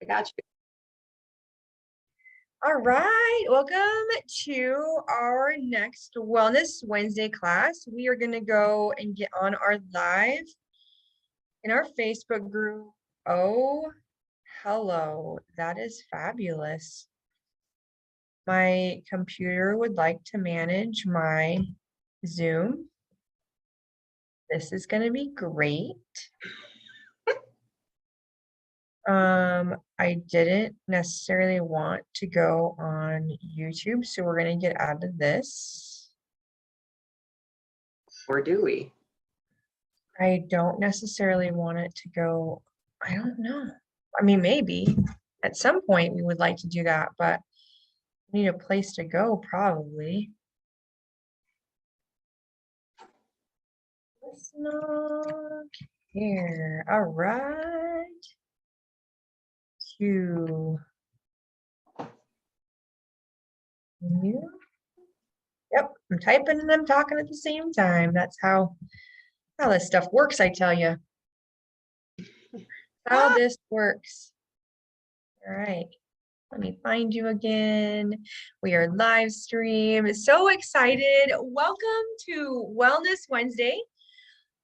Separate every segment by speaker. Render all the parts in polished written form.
Speaker 1: I got you.
Speaker 2: All right, welcome to our next Wellness Wednesday class. We are going to go and get on our live in our Facebook group. Oh, hello, that is fabulous. My computer would like to manage my Zoom. This is going to be great. I didn't necessarily want to go on YouTube, so we're going to get out of this.
Speaker 1: Or do we?
Speaker 2: I don't necessarily want it to go, I don't know. I mean, maybe at some point we would like to do that, but we need a place to go probably. Let's not here. All right. To new. Yep, I'm typing and I'm talking at the same time. That's how this stuff works, I tell you. How this works. All right. Let me find you again. We are live stream. So excited. Welcome to Wellness Wednesday.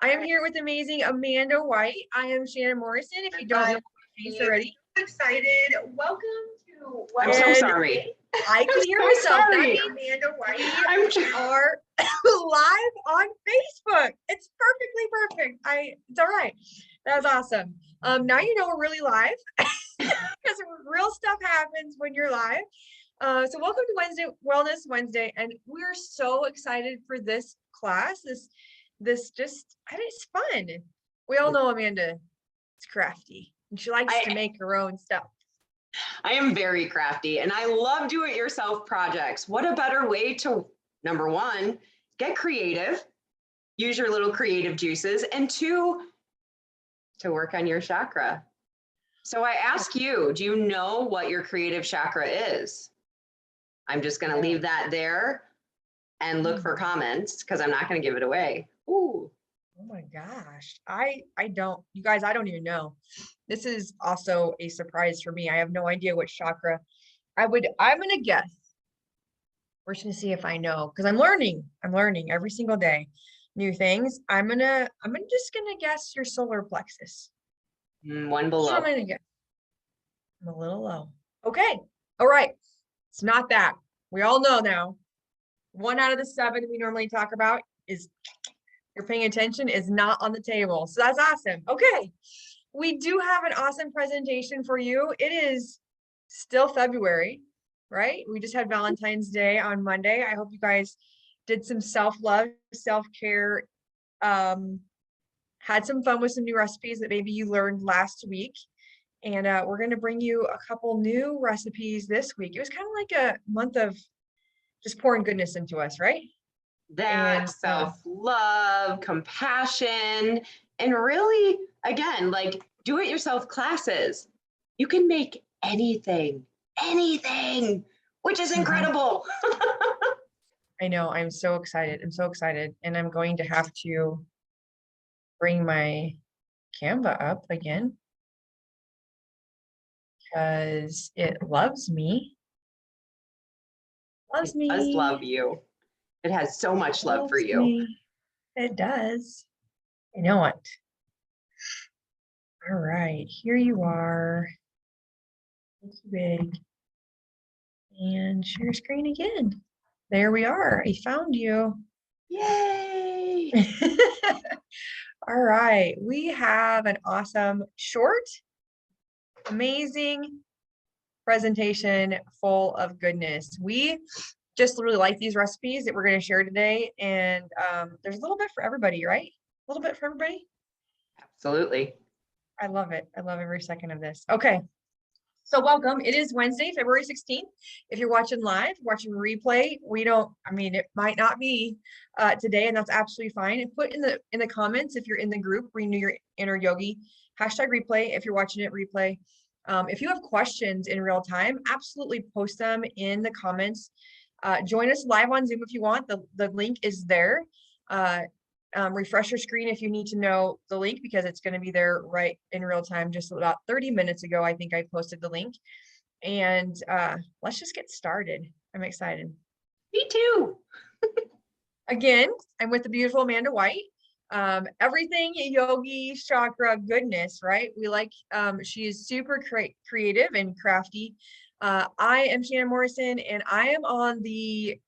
Speaker 2: I am here with amazing Amanda White. I am Shannon Morrison. If you don't know my face already, excited. Welcome to Wellness.
Speaker 1: I'm so sorry.
Speaker 2: I can hear myself.
Speaker 1: Sorry.
Speaker 2: That's Amanda White. We are live on Facebook. It's perfectly perfect. It's all right. That's awesome. Now you know we're really live because real stuff happens when you're live. So welcome to Wellness Wednesday, and we're so excited for this class. This just, it's fun. We all know Amanda is crafty, and she likes to make her own stuff.
Speaker 1: I am very crafty, and I love do-it-yourself projects. What a better way to, number one, get creative, use your little creative juices, and two, to work on your chakra. So I ask you, do you know what your creative chakra is? I'm just going to leave that there and look for comments because I'm not going to give it away. Ooh.
Speaker 2: Oh my gosh. I don't, you guys, I don't even know. This is also a surprise for me. I have no idea what chakra I'm going to guess. We're just going to see if I know, because I'm learning every single day new things. I'm just going to guess your solar plexus.
Speaker 1: One below.
Speaker 2: I'm going to guess. I'm a little low. Okay. All right. It's not that. We all know now. 1 out of the 7 we normally talk about is, you're paying attention, is not on the table. So that's awesome. Okay. We do have an awesome presentation for you. It is still February, right? We just had Valentine's Day on Monday. I hope you guys did some self-love, self-care, had some fun with some new recipes that maybe you learned last week. And we're going to bring you a couple new recipes this week. It was kind of like a month of just pouring goodness into us, right?
Speaker 1: That self-love, compassion, and really, again, like do-it-yourself classes. You can make anything, which is incredible.
Speaker 2: I know. I'm so excited. And I'm going to have to bring my Canva up again because it loves me.
Speaker 1: It does love you. It has so much love for you.
Speaker 2: It does. You know what? All right, here you are. Thank you, big. And share screen again. There we are. I found you.
Speaker 1: Yay!
Speaker 2: All right, we have an awesome, short, amazing presentation full of goodness. We just really like these recipes that we're going to share today, and there's a little bit for everybody, right? A little bit for everybody.
Speaker 1: Absolutely.
Speaker 2: I love it. I love every second of this. Okay, so welcome. It is Wednesday, February 16th. If you're watching live, watching replay, it might not be today, and that's absolutely fine. And put in the comments if you're in the group, Renew Your Inner Yogi, #replay if you're watching it replay. If you have questions in real time, absolutely post them in the comments. Join us live on Zoom if you want. The link is there. Refresh your screen if you need to know the link, because it's going to be there right in real time. Just about 30 minutes ago, I think I posted the link. And let's just get started. I'm excited.
Speaker 1: Me too.
Speaker 2: Again, I'm with the beautiful Amanda White. Everything yogi chakra goodness, right? We like, she is super creative and crafty. I am Shannon Morrison, and I am on the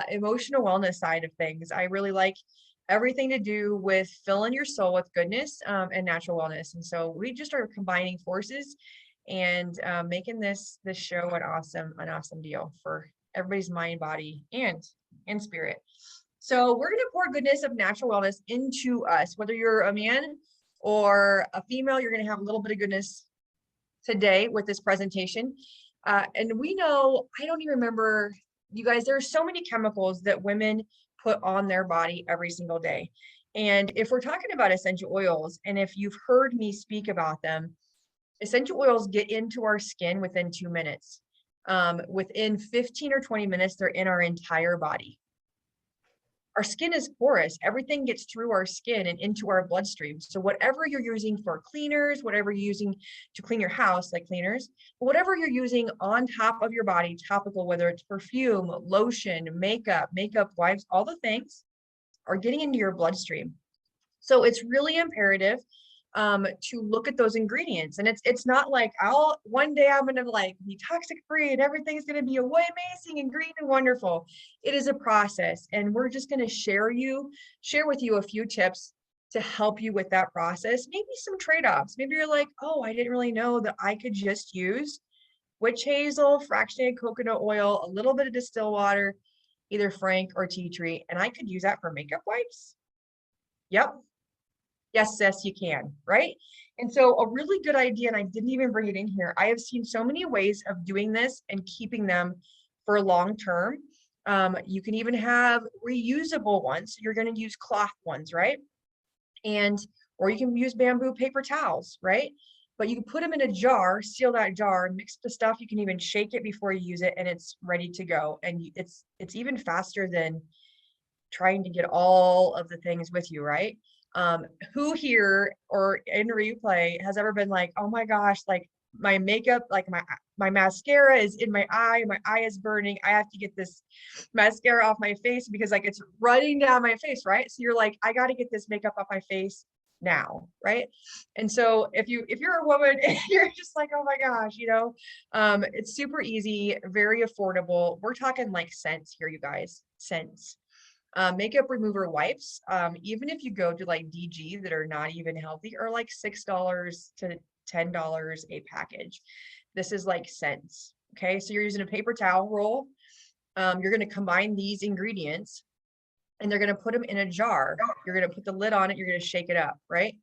Speaker 2: emotional wellness side of things. I really like everything to do with filling your soul with goodness and natural wellness. And so we just are combining forces and making this show an awesome deal for everybody's mind, body, and spirit. So we're going to pour goodness of natural wellness into us. Whether you're a man or a female, you're going to have a little bit of goodness today with this presentation. And we know, I don't even remember, you guys, there are so many chemicals that women put on their body every single day. And if we're talking about essential oils, and if you've heard me speak about them, essential oils get into our skin within 2 minutes. Within 15 or 20 minutes, they're in our entire body. Our skin is porous. Everything gets through our skin and into our bloodstream. So whatever you're using for cleaners, whatever you're using to clean your house, like cleaners, whatever you're using on top of your body, topical, whether it's perfume, lotion, makeup wipes, all the things are getting into your bloodstream. So it's really imperative to look at those ingredients. And it's not like one day I'm going to like be toxic free and everything's going to be amazing and green and wonderful. It is a process, and we're just going to share with you a few tips to help you with that process. Maybe some trade-offs. Maybe you're like, oh, I didn't really know that I could just use witch hazel, fractionated coconut oil, a little bit of distilled water, either Frank or tea tree, and I could use that for makeup wipes. Yep. Yes, sis, you can, right? And so a really good idea, and I didn't even bring it in here, I have seen so many ways of doing this and keeping them for long term. You can even have reusable ones. You're going to use cloth ones, right? Or you can use bamboo paper towels, right? But you can put them in a jar, seal that jar, mix the stuff. You can even shake it before you use it, and it's ready to go. And it's even faster than trying to get all of the things with you, right? Who here or in replay has ever been like, oh my gosh, like my makeup, like my mascara is in my eye is burning, I have to get this mascara off my face because like it's running down my face, right? So you're like, I got to get this makeup off my face now, right? And so if you're a woman and you're just like, oh my gosh, it's super easy, very affordable. We're talking like cents here, you guys, cents. Makeup remover wipes, even if you go to like DG that are not even healthy, are like $6 to $10 a package. This is like cents. Okay, so you're using a paper towel roll. You're going to combine these ingredients, and they're going to put them in a jar. You're going to put the lid on it. You're going to shake it up, right?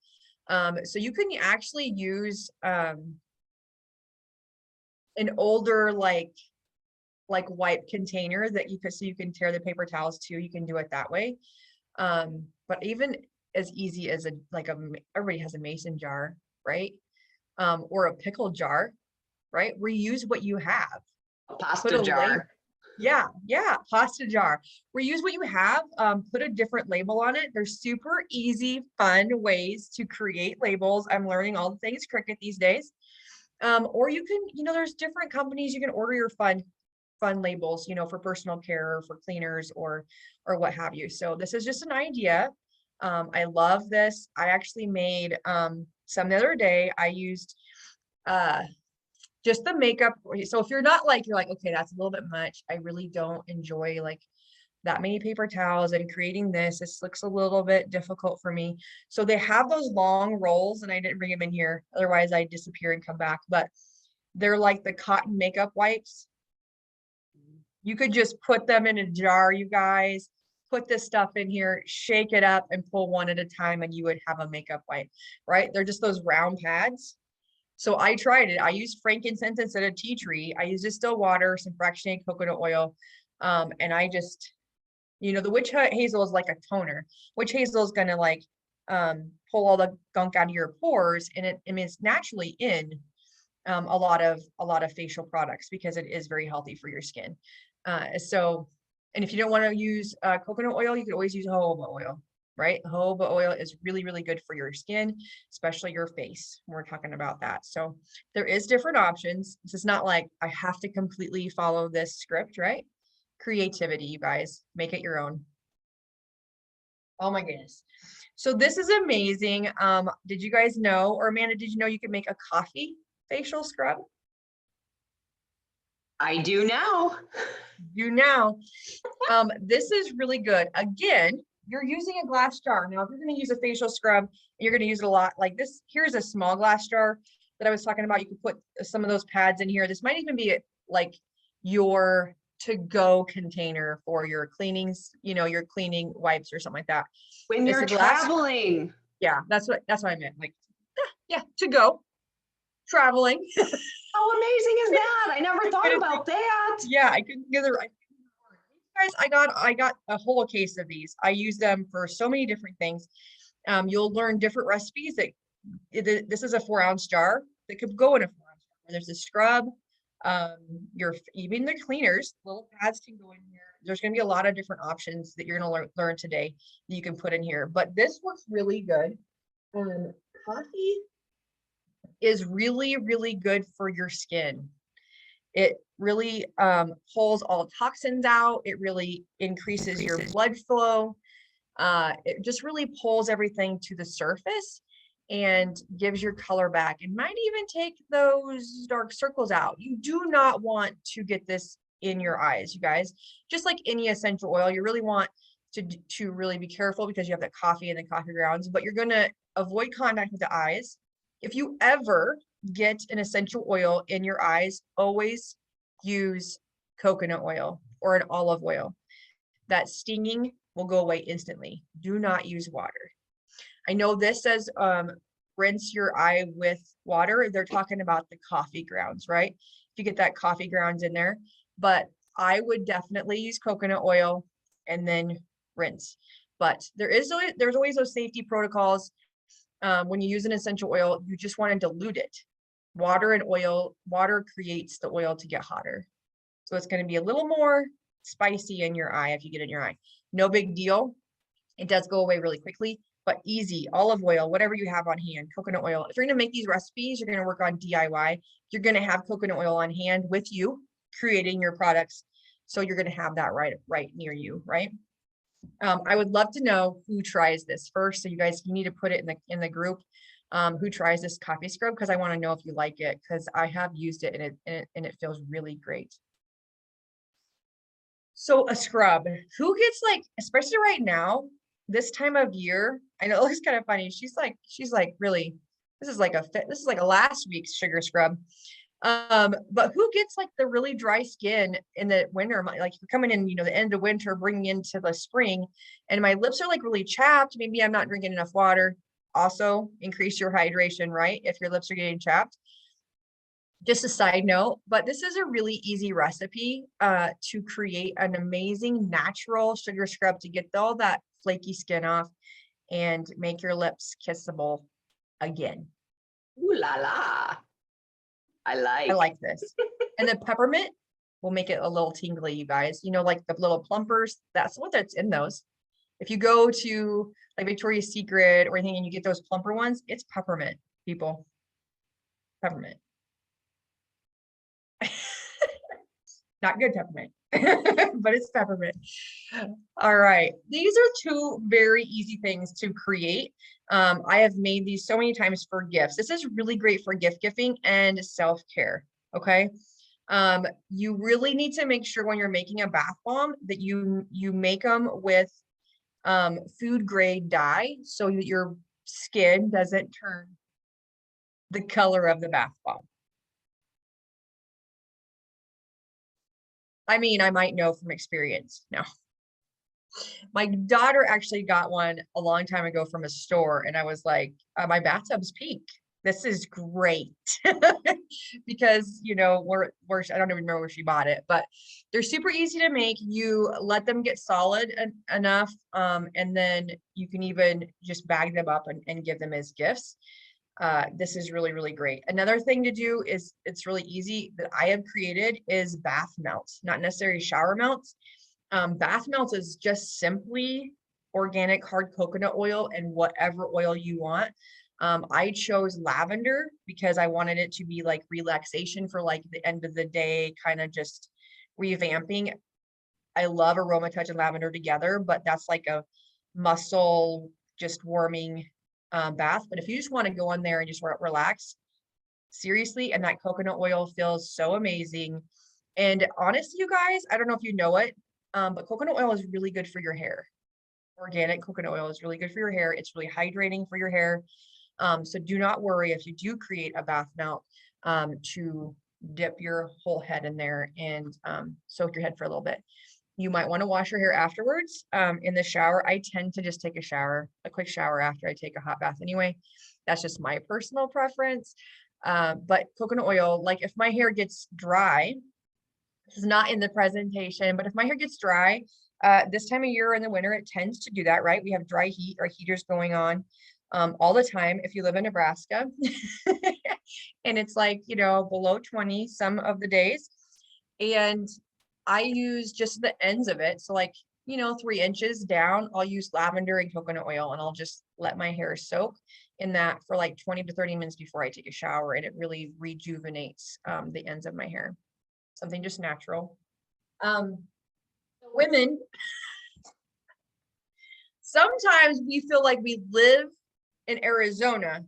Speaker 2: So you can actually use an older like wipe container that you can tear the paper towels to. You can do it that way. But even as easy as everybody has a mason jar, right? Or a pickle jar, right? Reuse what you have.
Speaker 1: A pasta jar.
Speaker 2: Yeah, pasta jar. Reuse what you have, put a different label on it. There's super easy, fun ways to create labels. I'm learning all the things Cricut these days. Or you can, there's different companies you can order your fun labels, for personal care or for cleaners or what have you. So this is just an idea. I love this. I actually made some the other day. I used just the makeup. So if you're not you're like, okay, that's a little bit much. I really don't enjoy like that many paper towels and creating this. This looks a little bit difficult for me. So they have those long rolls, and I didn't bring them in here. Otherwise I'd disappear and come back, but they're like the cotton makeup wipes. You could just put them in a jar, you guys, put this stuff in here, shake it up and pull one at a time, and you would have a makeup wipe, right? They're just those round pads. So I tried it. I used frankincense instead of tea tree. I used distilled water, some fractionated coconut oil. And I just, the witch hazel is like a toner. Witch hazel is going to pull all the gunk out of your pores. And it's naturally in a lot of facial products because it is very healthy for your skin. And if you don't want to use coconut oil, you could always use jojoba oil, right? Jojoba oil is really, really good for your skin, especially your face. We're talking about that. So there is different options. This is not like I have to completely follow this script, right? Creativity, you guys, make it your own. Oh my goodness. So this is amazing. Did you guys know, or Amanda, did you know you could make a coffee facial scrub?
Speaker 1: I do now.
Speaker 2: You now. This is really good. Again, you're using a glass jar. Now, if you're going to use a facial scrub, you're going to use it a lot like this. Here's a small glass jar that I was talking about. You could put some of those pads in here. This might even be like your to-go container for your cleanings, you know, your cleaning wipes or something like that.
Speaker 1: When
Speaker 2: It's
Speaker 1: you're
Speaker 2: a glass.
Speaker 1: traveling.
Speaker 2: Yeah, that's what I meant. Like, yeah, to go traveling.
Speaker 1: How amazing is that? I never thought about that.
Speaker 2: Yeah, I couldn't get it right. Guys, I got a whole case of these. I use them for so many different things. You'll learn different recipes that this is a 4-ounce jar that could go in a 4-ounce jar. There's a scrub, even the cleaners, little pads can go in here. There's going to be a lot of different options that you're going to learn today that you can put in here, but this works really good. Coffee is really, really good for your skin. It really pulls all toxins out. It really increases your blood flow. It just really pulls everything to the surface and gives your color back. It might even take those dark circles out. You do not want to get this in your eyes, you guys. Just like any essential oil, you really want to really be careful because you have the coffee and the coffee grounds, but you're going to avoid contact with the eyes. If you ever get an essential oil in your eyes, always use coconut oil or an olive oil. That stinging will go away instantly. Do not use water. I know this says rinse your eye with water. They're talking about the coffee grounds, right? If you get that coffee grounds in there, but I would definitely use coconut oil and then rinse. But there's always those safety protocols. When you use an essential oil, you just want to dilute it. Water and oil, water creates the oil to get hotter. So it's going to be a little more spicy in your eye if you get it in your eye. No big deal. It does go away really quickly, but easy. Olive oil, whatever you have on hand, coconut oil. If you're going to make these recipes, you're going to work on DIY. You're going to have coconut oil on hand with you, creating your products. So you're going to have that right near you, right? I would love to know who tries this first. So you guys, you need to put it in the group. Who tries this coffee scrub, because I want to know if you like it, because I have used it and it feels really great. So a scrub, who gets like, especially right now, this time of year, I know it looks kind of funny. She's like, really, this is like a last week's sugar scrub. But who gets like the really dry skin in the winter, like coming in, the end of winter, bringing into the spring, and my lips are like really chapped. Maybe I'm not drinking enough water. Also increase your hydration, right? If your lips are getting chapped. Just a side note, but this is a really easy recipe to create an amazing natural sugar scrub to get all that flaky skin off and make your lips kissable again.
Speaker 1: Ooh la la. I
Speaker 2: like this. And the peppermint will make it a little tingly, you guys. Like the little plumpers, that's in those. If you go to like Victoria's Secret or anything and you get those plumper ones, it's peppermint, people. Peppermint. Not good peppermint, but it's peppermint. All right. These are two very easy things to create. I have made these so many times for gifts. This is really great for gift giving and self-care. Okay. You really need to make sure when you're making a bath bomb that you make them with food grade dye so that your skin doesn't turn the color of the bath bomb. I mean, I might know from experience. No. My daughter actually got one a long time ago from a store, and I was like, my bathtub's pink. This is great. Because, we're I don't even know where she bought it, but they're super easy to make. You let them get solid enough, and then you can even just bag them up and give them as gifts. This is really, really great. Another thing to do is, it's really easy that I have created, is bath melts, not necessarily shower melts. Bath melts is just simply organic hard coconut oil and whatever oil you want. I chose lavender because I wanted it to be like relaxation for like the end of the day, kind of just revamping. I love aroma touch and lavender together, but that's like a muscle just warming bath. But if you just want to go in there and just relax, seriously, and that coconut oil feels so amazing. And honestly, you guys, I don't know if you know it, but coconut oil is really good for your hair. Organic coconut oil is really good for your hair. It's really hydrating for your hair. So do not worry if you do create a bath melt to dip your whole head in there and soak your head for a little bit. You might want to wash your hair afterwards in the shower. I tend to just take a quick shower after I take a hot bath anyway. That's just my personal preference. But coconut oil, like if my hair gets dry, this is not in the presentation, but if my hair gets dry, this time of year in the winter, it tends to do that, right? We have dry heat or heaters going on all the time if you live in Nebraska. And it's like, below 20 some of the days. And I use just the ends of it. So like, 3 inches down, I'll use lavender and coconut oil, and I'll just let my hair soak in that for like 20 to 30 minutes before I take a shower. And it really rejuvenates the ends of my hair. Something just natural. Women, sometimes we feel like we live in Arizona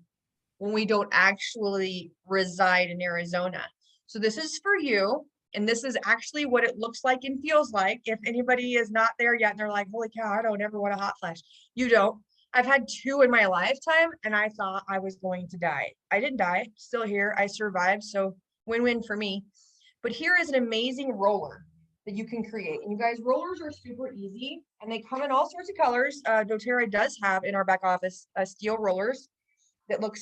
Speaker 2: when we don't actually reside in Arizona. So this is for you. And this is actually what it looks like and feels like. If anybody is not there yet and they're like, holy cow, I don't ever want a hot flash. You don't. I've had 2 in my lifetime and I thought I was going to die. I didn't die, still here. I survived. So win-win for me. But here is an amazing roller that you can create. And you guys, rollers are super easy and they come in all sorts of colors. doTERRA does have in our back office steel rollers that look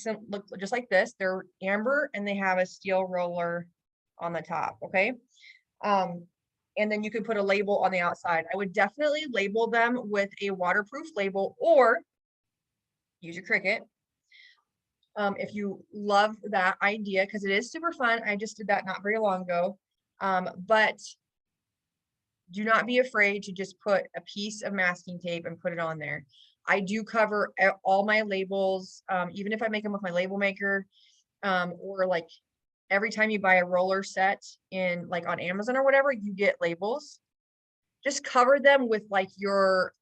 Speaker 2: just like this. They're amber and they have a steel roller on the top. Okay. And then you can put a label on the outside. I would definitely label them with a waterproof label or use your Cricut. If you love that idea, because it is super fun. I just did that not very long ago. But do not be afraid to just put a piece of masking tape and put it on there. I do cover all my labels, even if I make them with my label maker, or like every time you buy a roller set in like on Amazon or whatever, you get labels. Just cover them with like your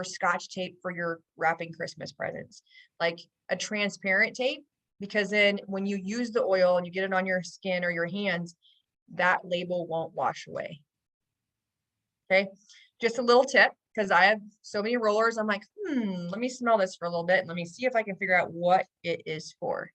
Speaker 2: Scotch tape for your wrapping Christmas presents, like a transparent tape, because then when you use the oil and you get it on your skin or your hands, that label won't wash away. Okay, just a little tip, because I have so many rollers. I'm like, let me smell this for a little bit and let me see if I can figure out what it is for.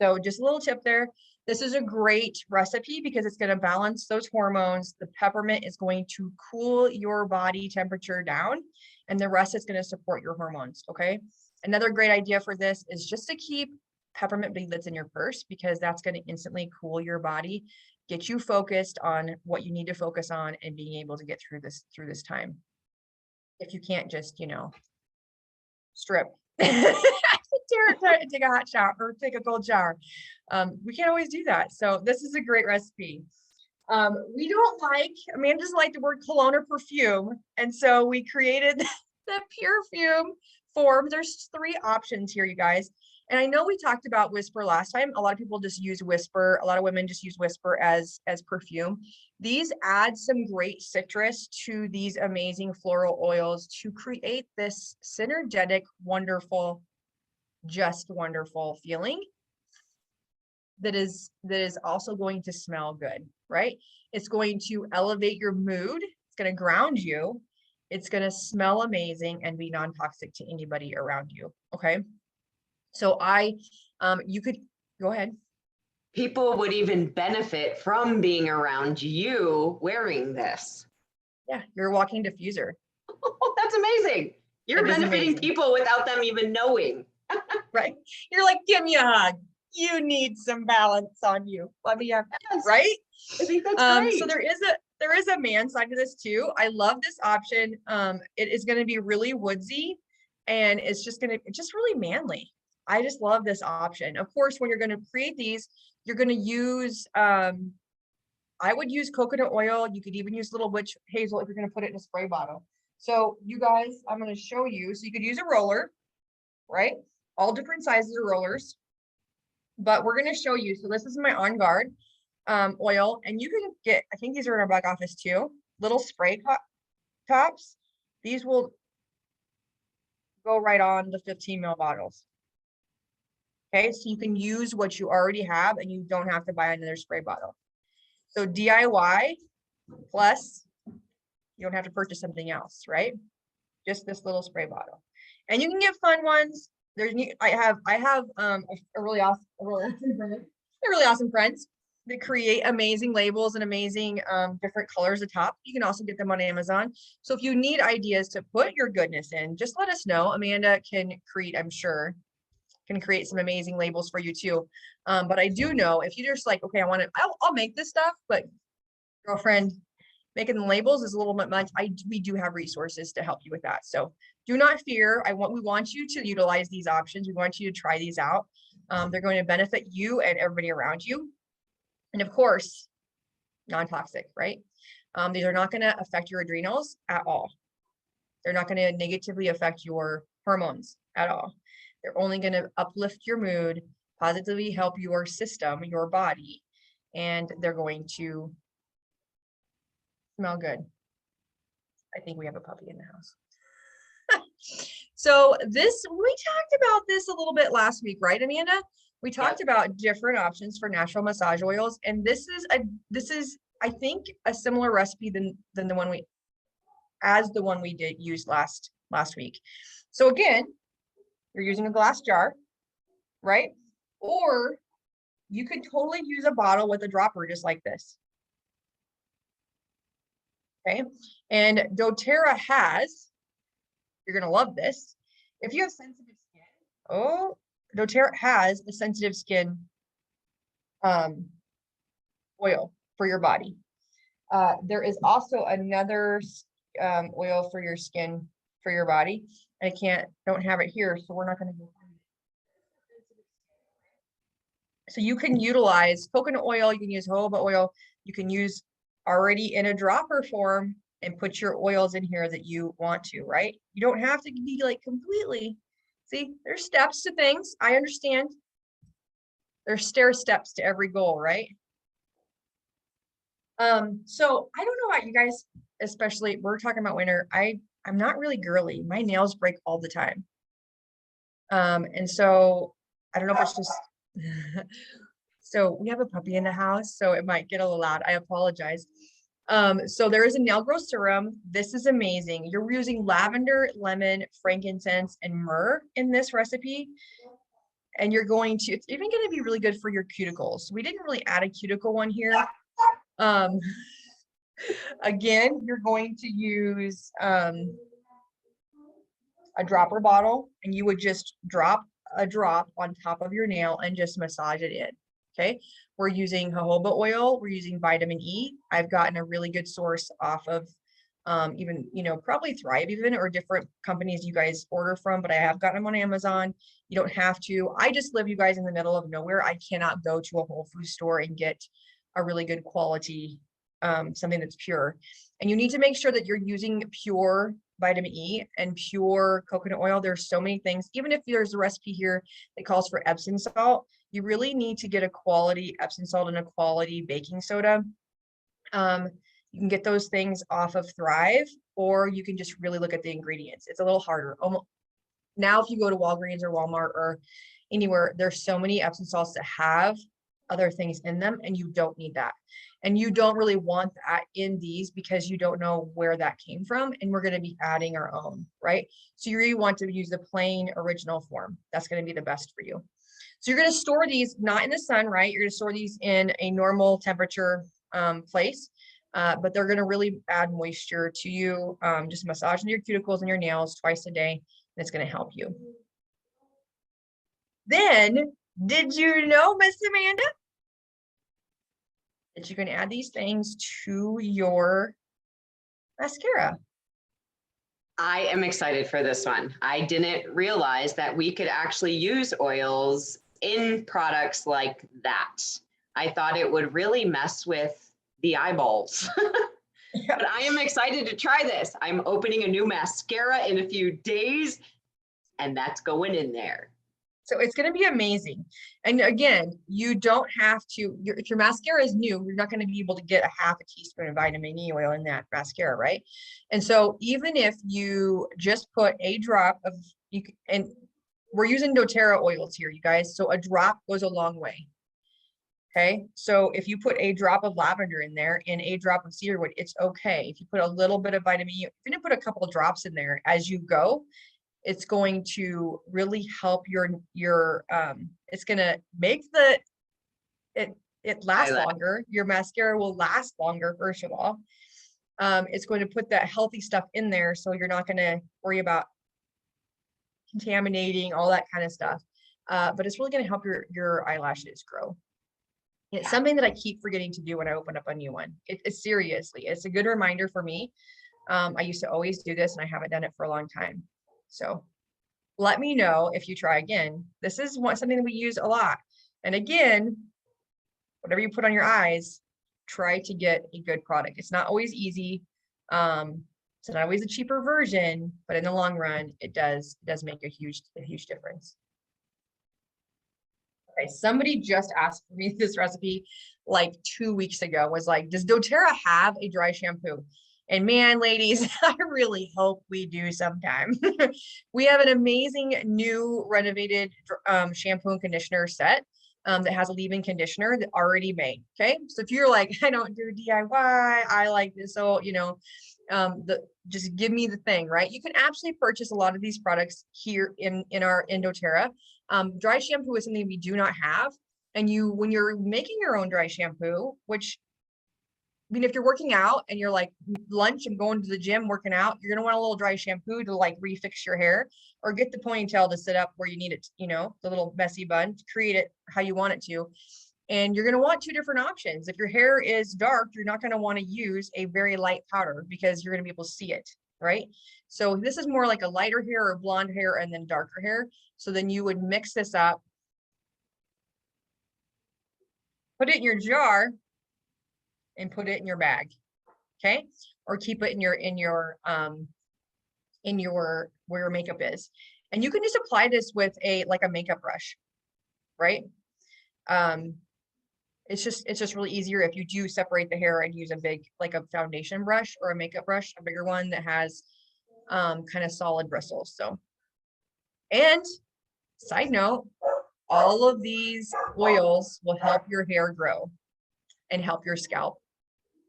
Speaker 2: So just a little tip there. This is a great recipe because it's going to balance those hormones. The peppermint is going to cool your body temperature down, and the rest is going to support your hormones. Okay. Another great idea for this is just to keep peppermint beadlets in your purse, because that's going to instantly cool your body, get you focused on what you need to focus on, and being able to get through this time. If you can't just, strip. Take a hot shower or take a cold shower. We can't always do that. So this is a great recipe. Amanda doesn't like the word cologne or perfume. And so we created the perfume form. There's 3 options here, you guys. And I know we talked about Whisper last time. A lot of people just use Whisper. A lot of women just use Whisper as perfume. These add some great citrus to these amazing floral oils to create this synergetic, wonderful, just wonderful feeling that is also going to smell good, right? It's going to elevate your mood. It's going to ground you. It's going to smell amazing and be non-toxic to anybody around you. Okay. So you could go ahead.
Speaker 1: People would even benefit from being around you wearing this.
Speaker 2: Yeah, you're a walking diffuser.
Speaker 1: Oh, that's amazing. You're benefiting people without them even knowing.
Speaker 2: Right. You're like, give me a hug. You need some balance on you. Let me have that, right?
Speaker 1: I think that's great.
Speaker 2: So there is a man side to this too. I love this option. It is going to be really woodsy, and it's just really manly. I just love this option. Of course, when you're going to create these, you're going to use, I would use coconut oil. You could even use little witch hazel if you're going to put it in a spray bottle. So you guys, I'm going to show you. So you could use a roller, right? All different sizes of rollers, but we're going to show you. So this is my On Guard oil, and you can get, I think these are in our back office too, little spray tops. These will go right on the 15 ml bottles. Okay, so you can use what you already have and you don't have to buy another spray bottle. So DIY plus you don't have to purchase something else, right? Just this little spray bottle. And you can get fun ones. I have a really awesome friends that create amazing labels and amazing different colors at top. You can also get them on Amazon. So if you need ideas to put your goodness in, just let us know. Amanda can create, I'm sure, can create some amazing labels for you too. But I do know if you just like, okay, I'll make this stuff, but girlfriend, making the labels is a little bit much. We do have resources to help you with that. So do not fear. We want you to utilize these options. We want you to try these out. They're going to benefit you and everybody around you. And of course, non-toxic, right? These are not going to affect your adrenals at all. They're not going to negatively affect your hormones at all. They're only going to uplift your mood, positively help your system, your body, and they're going to smell good. I think we have a puppy in the house. So we talked about this a little bit last week, right, Amanda? We talked about different options for natural massage oils, and this is I think a similar recipe than the one we did use last week. So again, you're using a glass jar, right? Or you could totally use a bottle with a dropper just like this. Okay, and doTERRA has, you're gonna love this. If you have sensitive skin, doTERRA has a sensitive skin oil for your body. There is also another oil for your skin, for your body. I don't have it here, so we're not gonna go find it. So you can utilize coconut oil, you can use jojoba oil, you can use already in a dropper form and put your oils in here that you want to, right? You don't have to be like completely, see, there's steps to things. I understand. There's stair steps to every goal, right? So I don't know about you guys, especially we're talking about winter. I'm not really girly. My nails break all the time. And so I don't know if it's just so we have a puppy in the house, so it might get a little loud. I apologize. So there is a nail growth serum. This is amazing. You're using lavender, lemon, frankincense, and myrrh in this recipe. And it's even going to be really good for your cuticles. We didn't really add a cuticle one here. Again, you're going to use a dropper bottle, and you would just drop a drop on top of your nail and just massage it in. Okay, we're using jojoba oil, we're using vitamin E. I've gotten a really good source off of even, probably Thrive even, or different companies you guys order from, but I have gotten them on Amazon. You don't have to. I just live, you guys, in the middle of nowhere. I cannot go to a Whole Foods store and get a really good quality, something that's pure. And you need to make sure that you're using pure vitamin E and pure coconut oil. There's so many things. Even if there's a recipe here that calls for Epsom salt, you really need to get a quality Epsom salt and a quality baking soda. You can get those things off of Thrive, or you can just really look at the ingredients. It's a little harder. Now, if you go to Walgreens or Walmart or anywhere, there's so many Epsom salts that have other things in them, and you don't need that. And you don't really want that in these because you don't know where that came from, and we're going to be adding our own, right? So you really want to use the plain original form. That's going to be the best for you. So you're going to store these not in the sun, right? You're going to store these in a normal temperature place, but they're going to really add moisture to you. Just massaging your cuticles and your nails twice a day, and it's going to help you. Then, did you know, Miss Amanda, that you can add these things to your mascara?
Speaker 1: I am excited for this one. I didn't realize that we could actually use oils in products like that. I thought it would really mess with the eyeballs.
Speaker 2: Yeah.
Speaker 1: But I am excited to try this. I'm opening a new mascara in a few days, and that's going in there.
Speaker 2: So it's going to be amazing. And again, you don't have to, if your mascara is new, you're not going to be able to get a half a teaspoon of vitamin E oil in that mascara, right? And so even if you just put a drop of, and we're using doTERRA oils here, you guys. So a drop goes a long way. Okay. So if you put a drop of lavender in there and a drop of cedarwood, it's okay. If you put a little bit of vitamin E, if you're going to put a couple of drops in there as you go, it's going to really help it's going to make it last longer. Your mascara will last longer, first of all. It's going to put that healthy stuff in there, so you're not going to worry about contaminating all that kind of stuff. But it's really going to help your eyelashes grow. It's something that I keep forgetting to do when I open up a new one. It's seriously, it's a good reminder for me. I used to always do this and I haven't done it for a long time. So let me know if you try again. This is something that we use a lot. And again, whatever you put on your eyes, try to get a good product. It's not always easy. It's not always a cheaper version, but in the long run, it does make a huge difference. Okay, somebody just asked me this recipe like 2 weeks ago, was like, does doTERRA have a dry shampoo? And man, ladies, I really hope we do sometime. We have an amazing new renovated shampoo and conditioner set that has a leave-in conditioner that already made. Okay, so if you're like, I don't do DIY, I like this, so just give me the thing, right? You can actually purchase a lot of these products here in doTERRA. Dry shampoo is something we do not have, and when you're making your own dry shampoo, which, I mean, if you're working out and you're like lunch and going to the gym, working out, you're going to want a little dry shampoo to like refix your hair, or get the ponytail to sit up where you need it, the little messy bun, to create it how you want it to. And you're going to want 2 different options. If your hair is dark, you're not going to want to use a very light powder because you're going to be able to see it, right? So this is more like a lighter hair or blonde hair and then darker hair. So then you would mix this up, put it in your jar, and put it in your bag, okay? Or keep it in your where your makeup is. And you can just apply this with a makeup brush, right? It's just really easier if you do separate the hair and use a big, like a foundation brush or a makeup brush, a bigger one that has kind of solid bristles. So, and side note, all of these oils will help your hair grow and help your scalp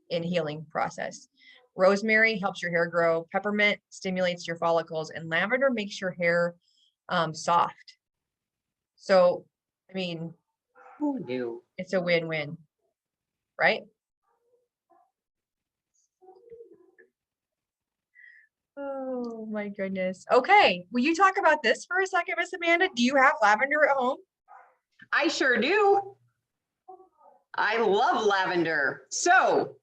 Speaker 2: in healing process. Rosemary helps your hair grow. Peppermint stimulates your follicles, and lavender makes your hair soft. So, I mean,
Speaker 1: Who knew?
Speaker 2: it's a win-win, right? Oh my goodness. Okay, will you talk about this for a second, Miss Amanda? Do you have lavender at home?
Speaker 1: I sure do. I love lavender. So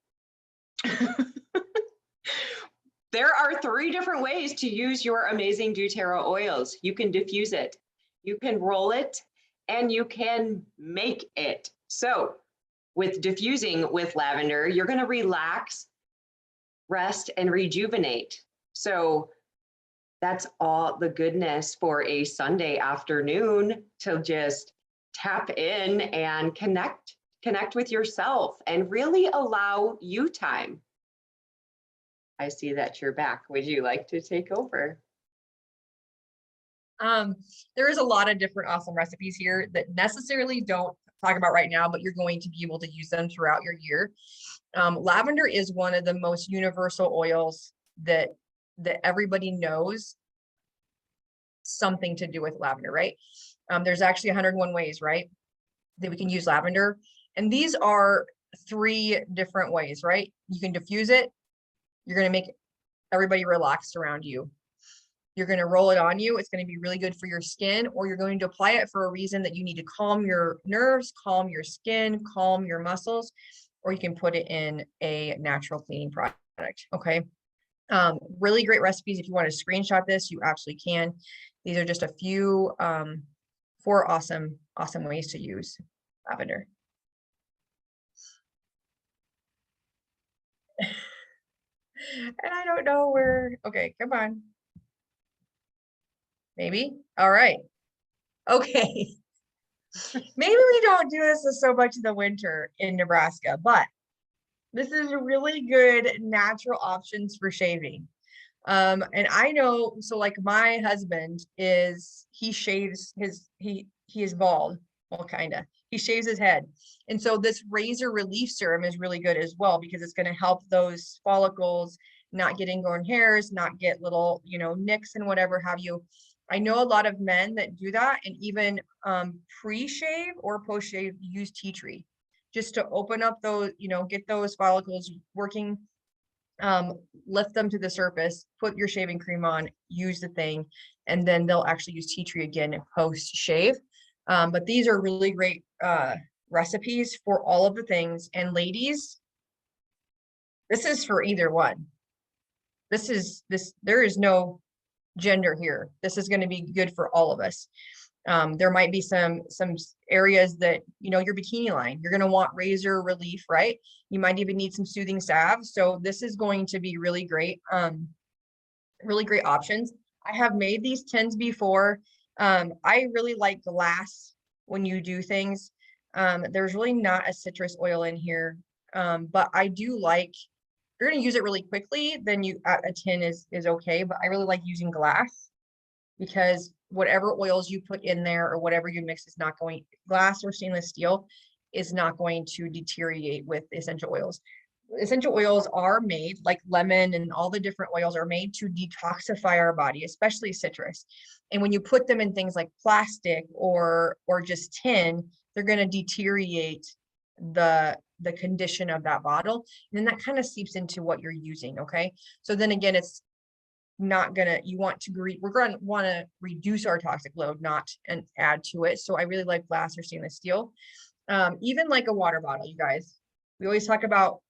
Speaker 1: there are 3 different ways to use your amazing doTERRA oils. You can diffuse it, you can roll it, and you can make it. So with diffusing with lavender, you're going to relax, rest, and rejuvenate. So that's all the goodness for a Sunday afternoon, to just tap in and connect with yourself and really allow you time. I see that you're back. Would you like to take over?
Speaker 2: There is a lot of different awesome recipes here that necessarily don't talk about right now, but you're going to be able to use them throughout your year. Lavender is one of the most universal oils that everybody knows something to do with lavender, right? There's actually 101 ways, right, that we can use lavender. And these are 3 different ways, right? You can diffuse it. You're going to make everybody relaxed around you. You're going to roll it on you. It's going to be really good for your skin, or you're going to apply it for a reason that you need to calm your nerves, calm your skin, calm your muscles, or you can put it in a natural cleaning product. Okay. Really great recipes. If you want to screenshot this, you absolutely can. These are just a few, 4 awesome ways to use lavender. And I don't know where. Okay, come on. Maybe. All right. Okay. Maybe we don't do this so much in the winter in Nebraska, but this is really good natural options for shaving. And I know, so like my husband he shaves he is bald, well, kind of. He shaves his head. And so this razor relief serum is really good as well because it's going to help those follicles not get ingrown hairs, not get little, nicks and whatever have you. I know a lot of men that do that, and even pre-shave or post-shave use tea tree just to open up those, get those follicles working, lift them to the surface, put your shaving cream on, use the thing, and then they'll actually use tea tree again post shave. But these are really great recipes for all of the things. And ladies, this is for either one. There is no gender here. This is going to be good for all of us. There might be some areas that, your bikini line, you're going to want razor relief, right? You might even need some soothing salve. So this is going to be really great options. I have made these tins before. I really like glass when you do things. There's really not a citrus oil in here. But I do like, if you're going to use it really quickly, then a tin is okay. But I really like using glass because whatever oils you put in there or whatever you mix is not going, glass or stainless steel is not going to deteriorate with essential oils. Essential oils are made, like lemon and all the different oils are made to detoxify our body, especially citrus. And when you put them in things like plastic or just tin, they're going to deteriorate the condition of that bottle. And then that kind of seeps into what you're using. Okay. So then again, it's not gonna, we're gonna want to reduce our toxic load, not and add to it. So I really like glass or stainless steel. Even like a water bottle, you guys, we always talk about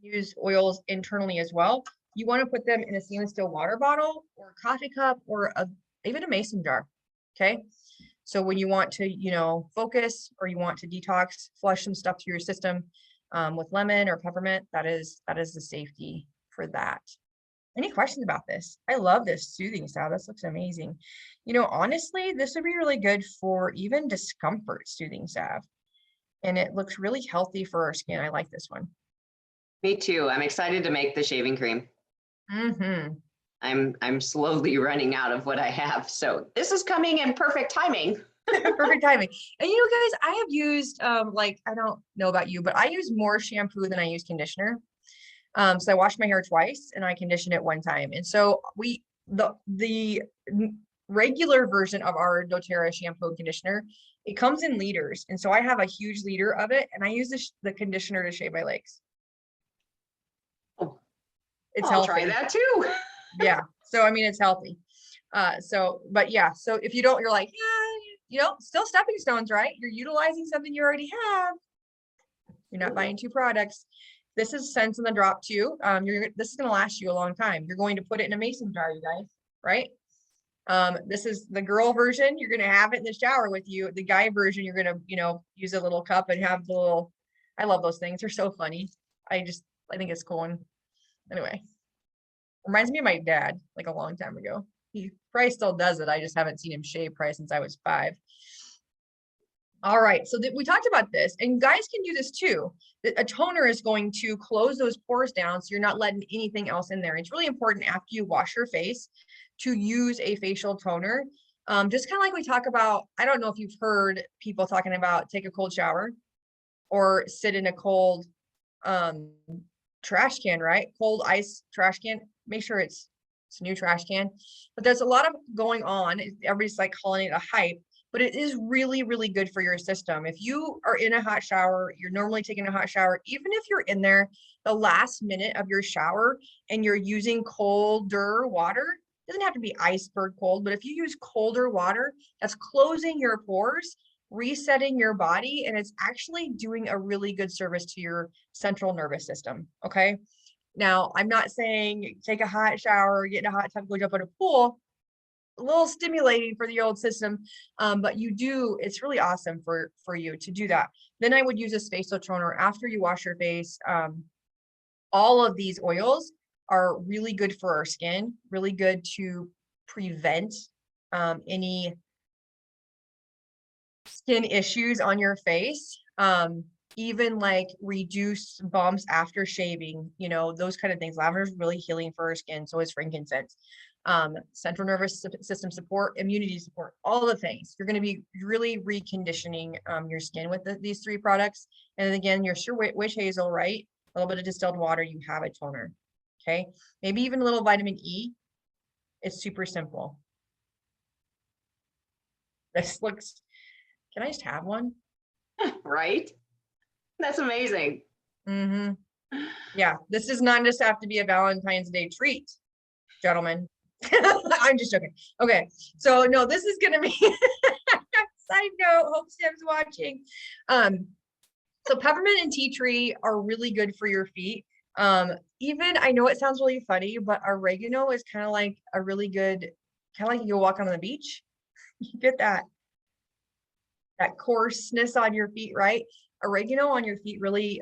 Speaker 2: use oils internally as well. You want to put them in a stainless steel water bottle or a coffee cup or even a mason jar. Okay. So when you want to, focus or you want to detox, flush some stuff through your system with lemon or peppermint, that is the safety for that. Any questions about this? I love this soothing salve. This looks amazing. Honestly, this would be really good for even discomfort soothing salve. And it looks really healthy for our skin. I like this one.
Speaker 1: Me too. I'm excited to make the shaving cream.
Speaker 2: Mm-hmm.
Speaker 1: I'm slowly running out of what I have. So this is coming in perfect timing.
Speaker 2: Perfect timing. And guys, I have used I don't know about you, but I use more shampoo than I use conditioner. So I wash my hair twice and I condition it one time. And so the regular version of our doTERRA shampoo and conditioner, it comes in liters. And so I have a huge liter of it and I use the conditioner to shave my legs.
Speaker 1: Oh,
Speaker 2: it's
Speaker 1: I'll
Speaker 2: healthy.
Speaker 1: try that too.
Speaker 2: Yeah. So, I mean, it's healthy. But yeah, so if you don't, you're like, yeah, still stepping stones, right? You're utilizing something you already have. You're not buying two products. This is Sense in the Drop too. This is going to last you a long time. You're going to put it in a mason jar, you guys, right? This is the girl version. You're going to have it in the shower with you. The guy version, you're going to, use a little cup and have the little, I love those things. They're so funny. I think it's cool. And anyway, reminds me of my dad, like a long time ago. He probably still does it. I just haven't seen him shave probably since I was 5. All right, so we talked about this, and guys can do this too. A toner is going to close those pores down so you're not letting anything else in there. It's really important after you wash your face to use a facial toner. Just kind of like we talk about, I don't know if you've heard people talking about take a cold shower or sit in a cold trash can, right? Cold ice trash can. Make sure it's a new trash can. But there's a lot of going on. Everybody's like calling it a hype. But it is really, really good for your system. If you are in a hot shower, you're normally taking a hot shower, even if you're in there the last minute of your shower and you're using colder water, it doesn't have to be iceberg cold, but if you use colder water, that's closing your pores, resetting your body, and it's actually doing a really good service to your central nervous system. Okay. Now, I'm not saying take a hot shower, get in a hot tub, go jump in a pool. A little stimulating for the old system, but it's really awesome for you to do that. Then I would use a facial toner after you wash your face. All of these oils are really good for our skin, really good to prevent any skin issues on your face. Even like reduce bumps after shaving, you know, those kind of things. Lavender is really healing for our skin. So is frankincense. Central nervous system support, immunity support, all the things. You're going to be really reconditioning your skin with these 3 products. And then again, your sure witch hazel, right? A little bit of distilled water, you have a toner. Okay. Maybe even a little vitamin E. It's super simple. This looks, can I just have one?
Speaker 1: Right? That's amazing.
Speaker 2: Yeah, this does not just have to be a Valentine's Day treat, gentlemen. I'm just joking. Okay, so no, this is gonna be side note. Hope Sam's watching. So peppermint and tea tree are really good for your feet. Even I know it sounds really funny, but oregano is kind of like a really good, kind of like you go walk on the beach. You get that coarseness on your feet, right? Oregano on your feet really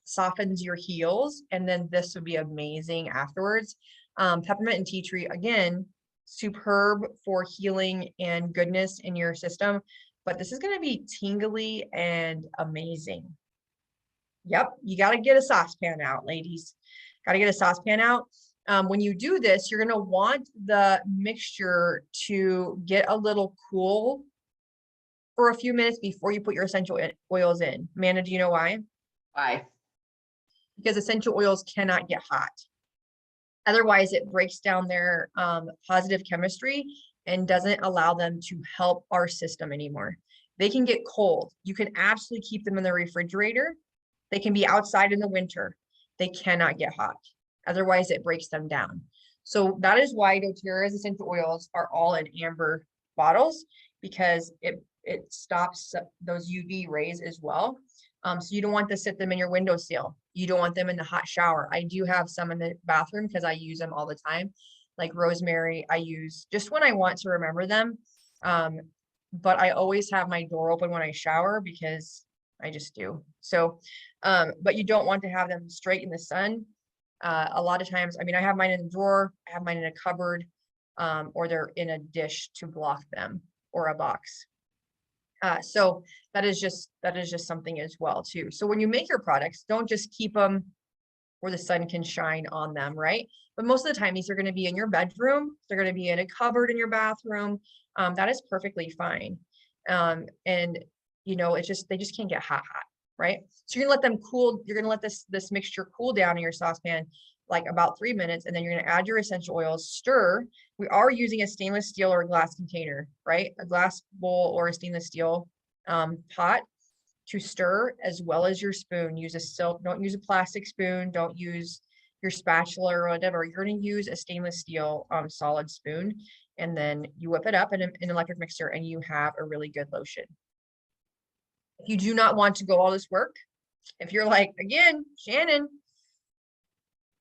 Speaker 2: softens your heels, and then this would be amazing afterwards. Peppermint and tea tree, again, superb for healing and goodness in your system, but this is going to be tingly and amazing. Yep, you got to get a saucepan out, ladies. Got to get a saucepan out. When you do this, you're going to want the mixture to get a little cool for a few minutes before you put your essential oils in. Amanda, do you know why?
Speaker 1: Why?
Speaker 2: Because essential oils cannot get hot. Otherwise, it breaks down their positive chemistry and doesn't allow them to help our system anymore. They can get cold. You can absolutely keep them in the refrigerator. They can be outside in the winter. They cannot get hot. Otherwise, it breaks them down. So that is why doTERRA's essential oils are all in amber bottles, because it stops those UV rays as well. So you don't want to sit them in your windowsill. You don't want them in the hot shower. I do have some in the bathroom because I use them all the time. Like rosemary, I use just when I want to remember them. But I always have my door open when I shower because I just do. So, but you don't want to have them straight in the sun. A lot of times, I mean, I have mine in the drawer, I have mine in a cupboard, or they're in a dish to block them, or a box. So that is just something as well too. So when you make your products, don't just keep them where the sun can shine on them, right? But most of the time, these are going to be in your bedroom. They're going to be in a cupboard in your bathroom. That is perfectly fine. And you know, it's just, they just can't get hot, right? So you're gonna let them cool. You're gonna let this mixture cool down in your saucepan like about 3 minutes, and then you're gonna add your essential oils, stir. We are using a stainless steel or a glass container, right? A glass bowl or a stainless steel pot to stir, as well as your spoon. Use a silk, don't use a plastic spoon, don't use your spatula or whatever. You're going to use a stainless steel solid spoon, and then you whip it up in an electric mixer, and you have a really good lotion. If you do not want to go all this work, if you're like, again, Shannon,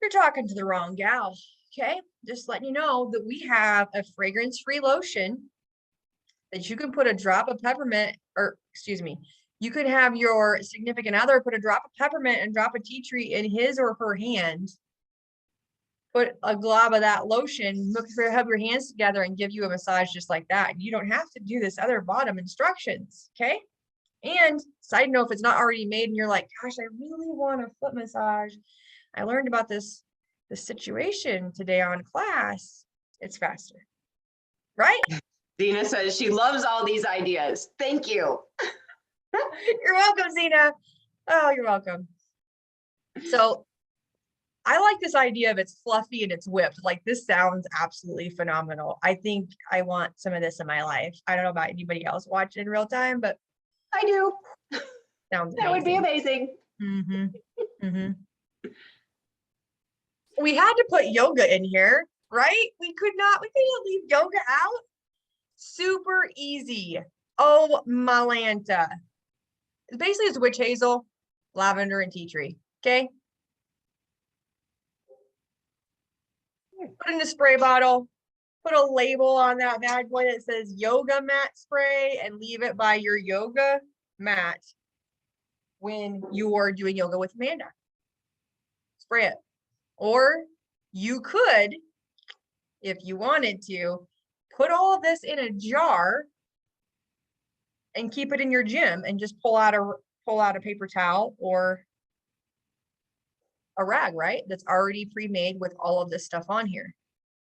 Speaker 2: you're talking to the wrong gal. Okay, just letting you know that we have a fragrance-free lotion that you can put a drop of peppermint, or excuse me, you could have your significant other put a drop of peppermint and drop a tea tree in his or her hand, put a glob of that lotion, rub your hands together and give you a massage just like that. You don't have to do this other bottom instructions, okay? And side note, if it's not already made and you're like, gosh, I really want a foot massage. I learned about this situation today on class. It's faster, right?
Speaker 1: Zena says she loves all these ideas. Thank you.
Speaker 2: You're welcome, Zena. Oh, you're welcome. So I like this idea of it's fluffy and it's whipped. Like, this sounds absolutely phenomenal. I think I want some of this in my life. I don't know about anybody else watching in real time, but
Speaker 1: I do.
Speaker 2: sounds
Speaker 1: That would be amazing.
Speaker 2: Mm-hmm. Mm-hmm. We had to put yoga in here, right? We couldn't leave yoga out. Super easy. Oh, Malanta. Basically, it's witch hazel, lavender, and tea tree. Okay. Put in a spray bottle, put a label on that bad boy that says yoga mat spray, and leave it by your yoga mat when you are doing yoga with Amanda. Spray it. Or You could, if you wanted to, put all of this in a jar and keep it in your gym and just pull out a paper towel or a rag, right? That's already pre-made with all of this stuff on here,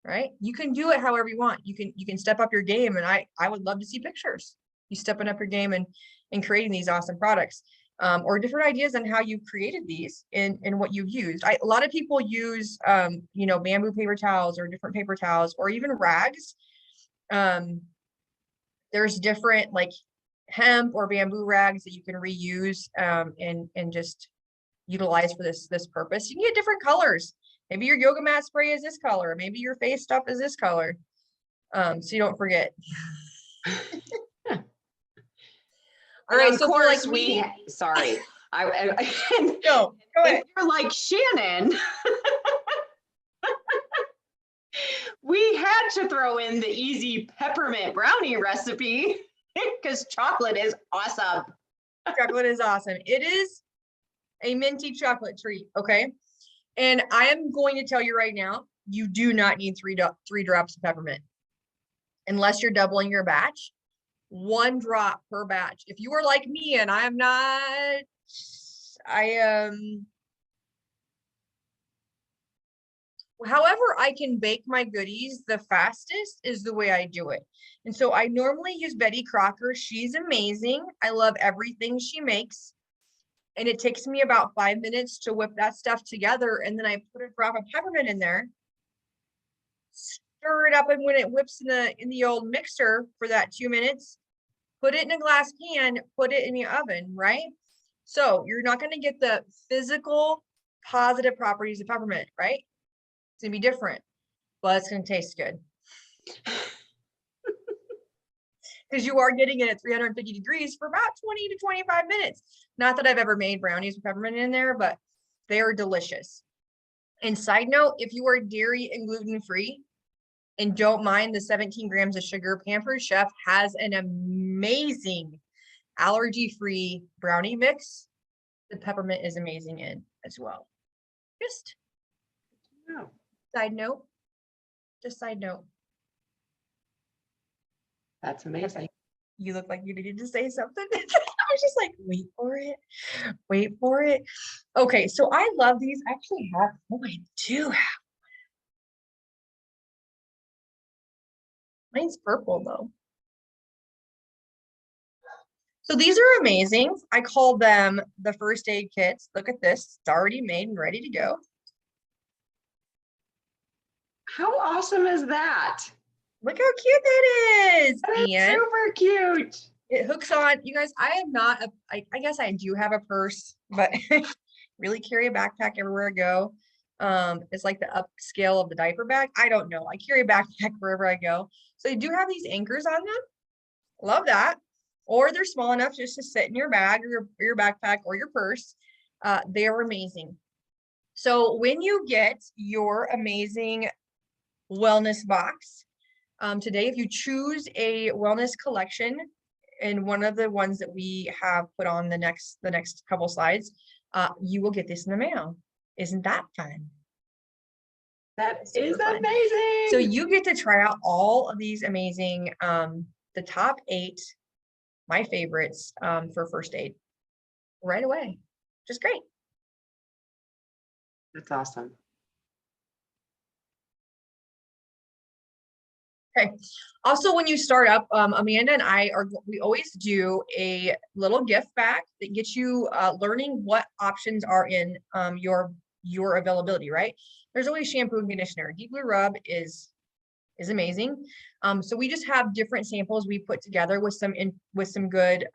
Speaker 2: right? You can do it however you want. You can step up your game, and I would love to see pictures. You stepping up your game and creating these awesome products, or different ideas on how you created these and what you've used. A lot of people use you know, bamboo paper towels or different paper towels or even rags. There's different like hemp or bamboo rags that you can reuse and just utilize for this purpose. You can get different colors. Maybe your yoga mat spray is this color. Maybe your face stuff is this color. So you don't forget. All right. So
Speaker 1: course,
Speaker 2: like me,
Speaker 1: sorry.
Speaker 2: go ahead.
Speaker 1: If you're like Shannon, we had to throw in the easy peppermint brownie recipe because chocolate is awesome.
Speaker 2: Chocolate is awesome. It is a minty chocolate treat. Okay. And I am going to tell you right now, you do not need three drops of peppermint unless you're doubling your batch. 1 drop per batch. If you are like me and I am not, however I can bake my goodies the fastest is the way I do it. And so I normally use Betty Crocker. She's amazing. I love everything she makes. And it takes me about 5 minutes to whip that stuff together. And then I put a drop of peppermint in there, stir it up. And when it whips in the old mixer for that 2 minutes, put it in a glass can, put it in the oven, right? So you're not going to get the physical positive properties of peppermint, right? It's going to be different, but it's going to taste good. Because you are getting it at 350 degrees for about 20 to 25 minutes. Not that I've ever made brownies with peppermint in there, but they are delicious. And side note, if you are dairy and gluten-free and don't mind the 17 grams of sugar, Pampered Chef has an amazing allergy-free brownie mix that peppermint is amazing in as well. Just side note, just side note.
Speaker 1: That's amazing.
Speaker 2: You look like you needed to say something. I was just like, wait for it. Wait for it. Okay, so I love these. I actually have, oh, I do have. Mine's purple though. So these are amazing. I call them the first aid kits. Look at this. It's already made and ready to go.
Speaker 1: How awesome is that?
Speaker 2: Look how cute that is.
Speaker 1: That is
Speaker 2: And
Speaker 1: super cute.
Speaker 2: it hooks on. You guys, I am not I guess I do have a purse, but really carry a backpack everywhere I go. It's like the upscale of the diaper bag. I don't know. I carry a backpack wherever I go. So they do have these anchors on them. Love that. Or they're small enough just to sit in your bag or your backpack or your purse. They are amazing. So when you get your amazing wellness box, today, if you choose a wellness collection, and one of the ones that we have put on the next couple slides, you will get this in the mail. Isn't that fun?
Speaker 1: That is amazing.
Speaker 2: So you get to try out all of these amazing, the top 8, my favorites for first aid right away. Just great.
Speaker 1: That's awesome.
Speaker 2: Okay. Also, when you start up, Amanda and we always do a little gift bag that gets you learning what options are in your availability, right? There's always shampoo and conditioner. Deep Blue Rub is amazing. So we just have different samples we put together with some good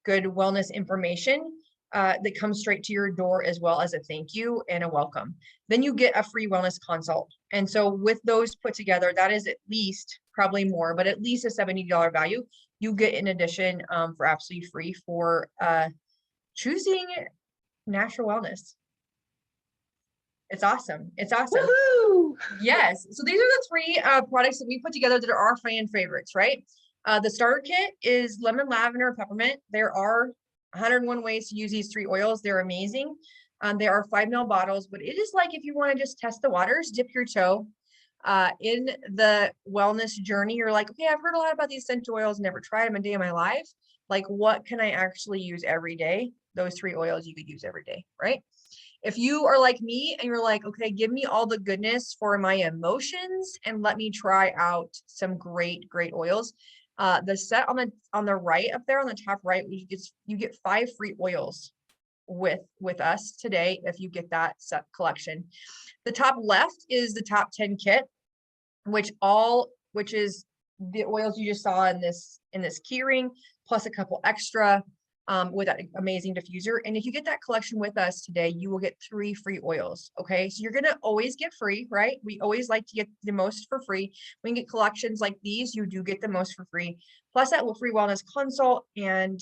Speaker 2: good wellness information that comes straight to your door, as well as a thank you and a welcome. Then you get a free wellness consult. And so with those put together, that is at least, probably more, but at least a $70 value. You get in addition for absolutely free for choosing natural wellness. It's awesome. It's awesome.
Speaker 1: Woohoo!
Speaker 2: Yes. So these are the 3 products that we put together that are our fan favorites, right? The starter kit is lemon, lavender, and peppermint. There are 101 ways to use these 3 oils. They're amazing. There are 5 ml bottles, but it is like, if you want to just test the waters, dip your toe in the wellness journey. You're like, okay, I've heard a lot about these essential oils, never tried them a day in my life. Like, what can I actually use every day? Those 3 oils you could use every day, right? If you are like me and you're like, okay, give me all the goodness for my emotions and let me try out some great oils. The set on the right up there on the top right, you get 5 free oils with us today if you get that set collection. The top left is the top 10 kit, which is the oils you just saw in this key ring, plus a couple extra with that amazing diffuser. And if you get that collection with us today, you will get 3 free oils. Okay, so you're gonna always get free, right? We always like to get the most for free. When you get collections like these, you do get the most for free, plus that free wellness consult and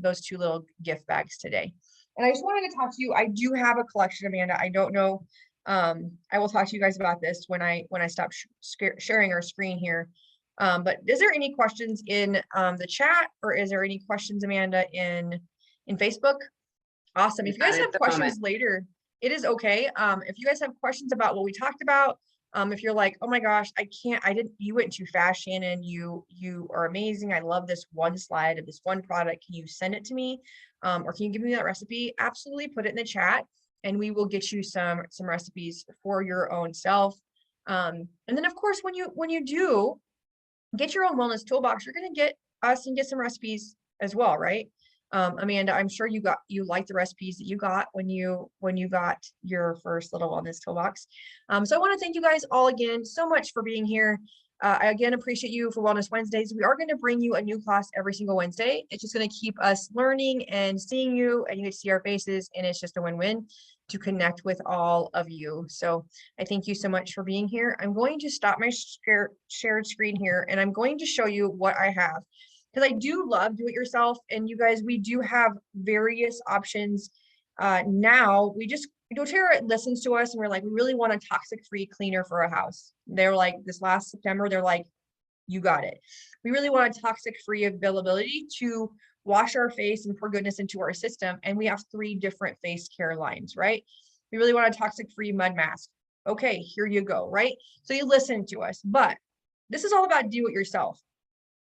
Speaker 2: those 2 little gift bags today. And I just wanted to talk to you. I do have a collection, Amanda. I don't know. I will talk to you guys about this when I stop sharing our screen here. But is there any questions in the chat, or is there any questions, Amanda, in Facebook? Awesome. If you guys have questions later, it is okay. If you guys have questions about what we talked about, if you're like, oh my gosh, you went too fast, Shannon, you are amazing, I love this one slide of this one product, can you send it to me? Or can you give me that recipe? Absolutely, put it in the chat and we will get you some recipes for your own self. And then of course, when you do get your own wellness toolbox, you're going to get us and get some recipes as well, right? Amanda, I'm sure you like the recipes that you got when you got your first little wellness toolbox. So I want to thank you guys all again so much for being here. I again appreciate you for Wellness Wednesdays. We are going to bring you a new class every single Wednesday. It's just going to keep us learning and seeing you, and you get to see our faces, and it's just a win-win to connect with all of you. So I thank you so much for being here. I'm going to stop my shared screen here, and I'm going to show you what I have, because I do love do it yourself. And you guys, we do have various options. Now doTERRA listens to us and we're like, we really want a toxic-free cleaner for our house. They're like, this last September, they're like, you got it. We really want a toxic-free availability to wash our face and pour goodness into our system. And we have 3 different face care lines, right? We really want a toxic-free mud mask. Okay, here you go, right? So you listen to us, but this is all about do it yourself.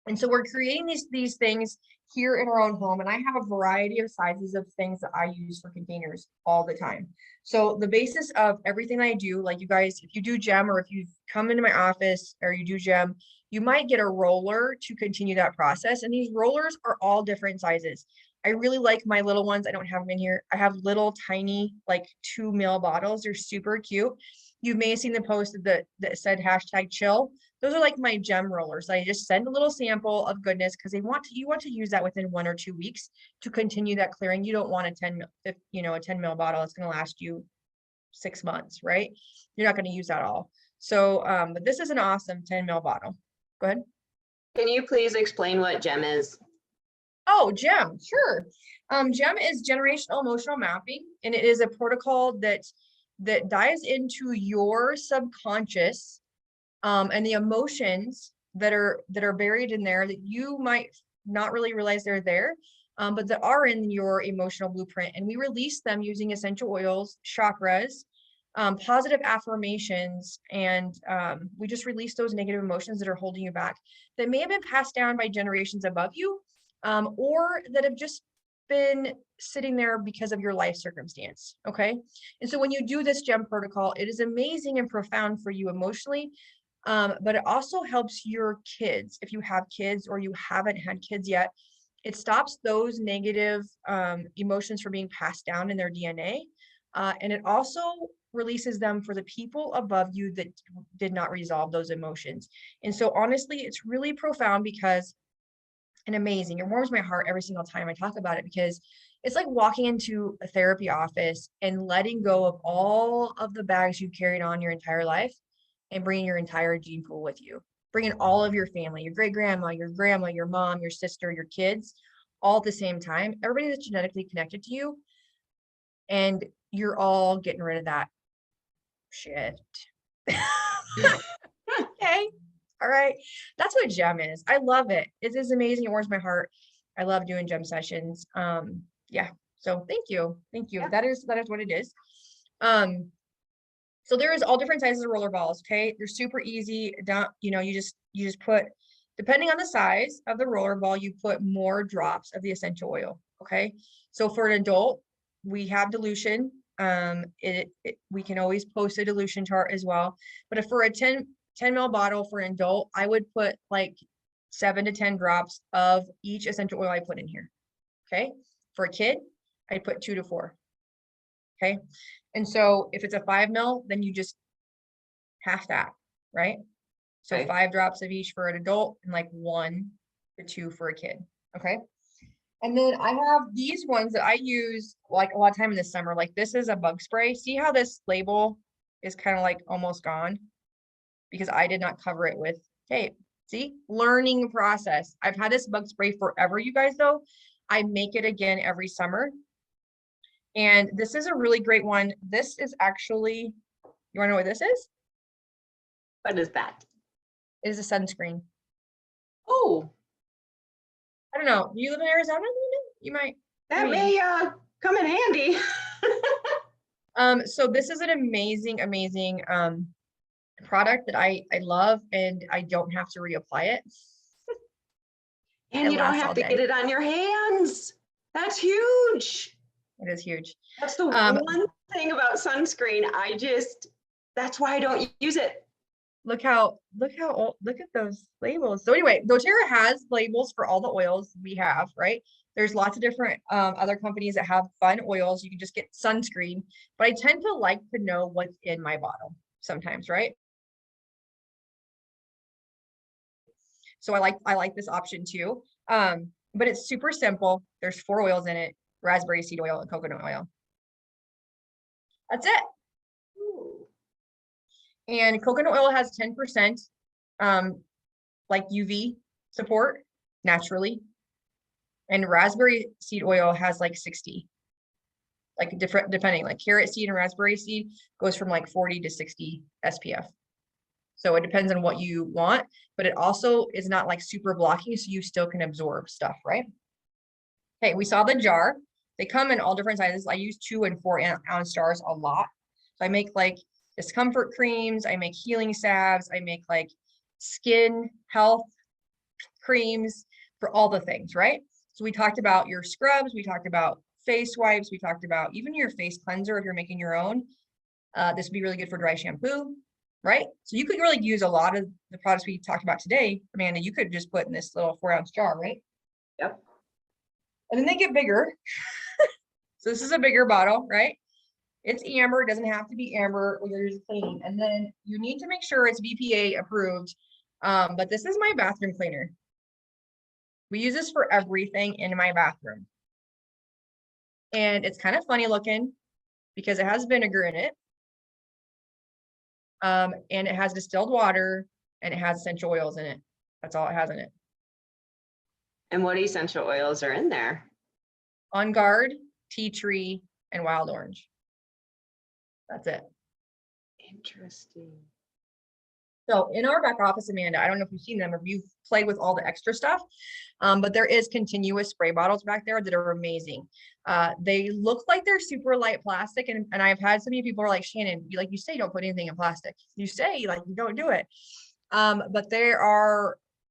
Speaker 2: And so we're creating these things here in our own home. And I have a variety of sizes of things that I use for containers all the time. So the basis of everything I do, like you guys, if you do gem, or if you come into my office or you do gem, you might get a roller to continue that process. And these rollers are all different sizes. I really like my little ones. I don't have them in here. I have little tiny, like 2 ml bottles. They're super cute. You may have seen the post that said #chill. Those are like my gem rollers. I just send a little sample of goodness because you want to use that within 1 or 2 weeks to continue that clearing. You don't want a 10 ml bottle. It's going to last you 6 months, right? You're not going to use that all. So, but this is an awesome 10 ml bottle. Go ahead.
Speaker 1: Can you please explain what gem is?
Speaker 2: Oh, gem, sure. Gem is generational emotional mapping, and it is a protocol that dives into your subconscious and the emotions that are buried in there that you might not really realize they're there, but that are in your emotional blueprint. And we release them using essential oils, chakras, positive affirmations, and we just release those negative emotions that are holding you back, that may have been passed down by generations above you, or that have just been sitting there because of your life circumstance. Okay. And so when you do this gem protocol, it is amazing and profound for you emotionally. But it also helps your kids. If you have kids or you haven't had kids yet, it stops those negative emotions from being passed down in their DNA. And it also releases them for the people above you that did not resolve those emotions. And so honestly, it's really profound and amazing. It warms my heart every single time I talk about it, because it's like walking into a therapy office and letting go of all of the bags you carried on your entire life and bringing your entire gene pool with you, bringing all of your family, your great grandma, your mom, your sister, your kids, all at the same time, everybody that's genetically connected to you. And you're all getting rid of that shit. Okay. All right. That's what gem is. I love it. It is amazing. It warms my heart. I love doing gem sessions. Yeah. So thank you.
Speaker 1: Yeah.
Speaker 2: That is what it is. So there is all different sizes of roller balls. Okay, they're super easy. Don't, you just put, depending on the size of the roller ball, you put more drops of the essential oil. Okay, so for an adult, we have dilution. We can always post a dilution chart as well. But if for a 10 ml bottle for an adult, I would put like 7 to 10 drops of each essential oil I put in here. Okay, for a kid, I put 2 to 4. Okay, and so if it's a 5 ml, then you just half that, right? So
Speaker 1: Okay.
Speaker 2: 5 drops of each for an adult and like 1 to 2 for a kid. Okay. And then I have these ones that I use like a lot of time in the summer. Like this is a bug spray. See how this label is kind of like almost gone because I did not cover it with tape. See, learning process. I've had this bug spray forever, you guys, though. I make it again every summer. And this is a really great one. This is actually, you want to know what this is?
Speaker 1: What is that?
Speaker 2: It is a sunscreen.
Speaker 1: Oh,
Speaker 2: I don't know. Do you live in Arizona? You might.
Speaker 1: that may come in handy.
Speaker 2: So this is an amazing product that I love, and I don't have to reapply it.
Speaker 1: And
Speaker 2: It
Speaker 1: you don't
Speaker 2: lasts
Speaker 1: have
Speaker 2: all
Speaker 1: to
Speaker 2: day.
Speaker 1: get it on your hands. That's huge.
Speaker 2: It is huge.
Speaker 1: That's the one thing about sunscreen. That's why I don't use it.
Speaker 2: Look at those labels. So anyway, doTERRA has labels for all the oils we have, right? There's lots of different other companies that have fun oils. You can just get sunscreen, but I tend to like to know what's in my bottle sometimes, right? So I like this option too. But it's super simple. There's 4 oils in it: raspberry seed oil and coconut oil. That's it.
Speaker 1: Ooh.
Speaker 2: And coconut oil has 10% like UV support naturally. And raspberry seed oil has like 60. Like different, depending, like carrot seed and raspberry seed goes from like 40 to 60 SPF. So it depends on what you want, but it also is not like super blocky, so you still can absorb stuff, right? Okay, we saw the jar. They come in all different sizes. I use 2 and 4 ounce jars a lot. So I make like discomfort creams, I make healing salves, I make like skin health creams for all the things, right? So we talked about your scrubs, we talked about face wipes, we talked about even your face cleanser if you're making your own. This would be really good for dry shampoo, right? So you could really use a lot of the products we talked about today, Amanda. You could just put in this little 4 ounce jar, right?
Speaker 1: Yep.
Speaker 2: And then they get bigger. So this is a bigger bottle, right? It's amber. It doesn't have to be amber when you're cleaning. And then you need to make sure it's BPA approved. But this is my bathroom cleaner. We use this for everything in my bathroom. And it's kind of funny looking because it has vinegar in it. And it has distilled water and it has essential oils in it. That's all it has in it.
Speaker 1: And what essential oils are in there?
Speaker 2: On Guard, tea tree, and wild orange. That's it.
Speaker 1: Interesting.
Speaker 2: So in our back office, Amanda, I don't know if you've seen them or if you've played with all the extra stuff, but there is continuous spray bottles back there that are amazing. They look like they're super light plastic. And I've had so many people are like, Shannon, you say don't put anything in plastic. You say like you don't do it. But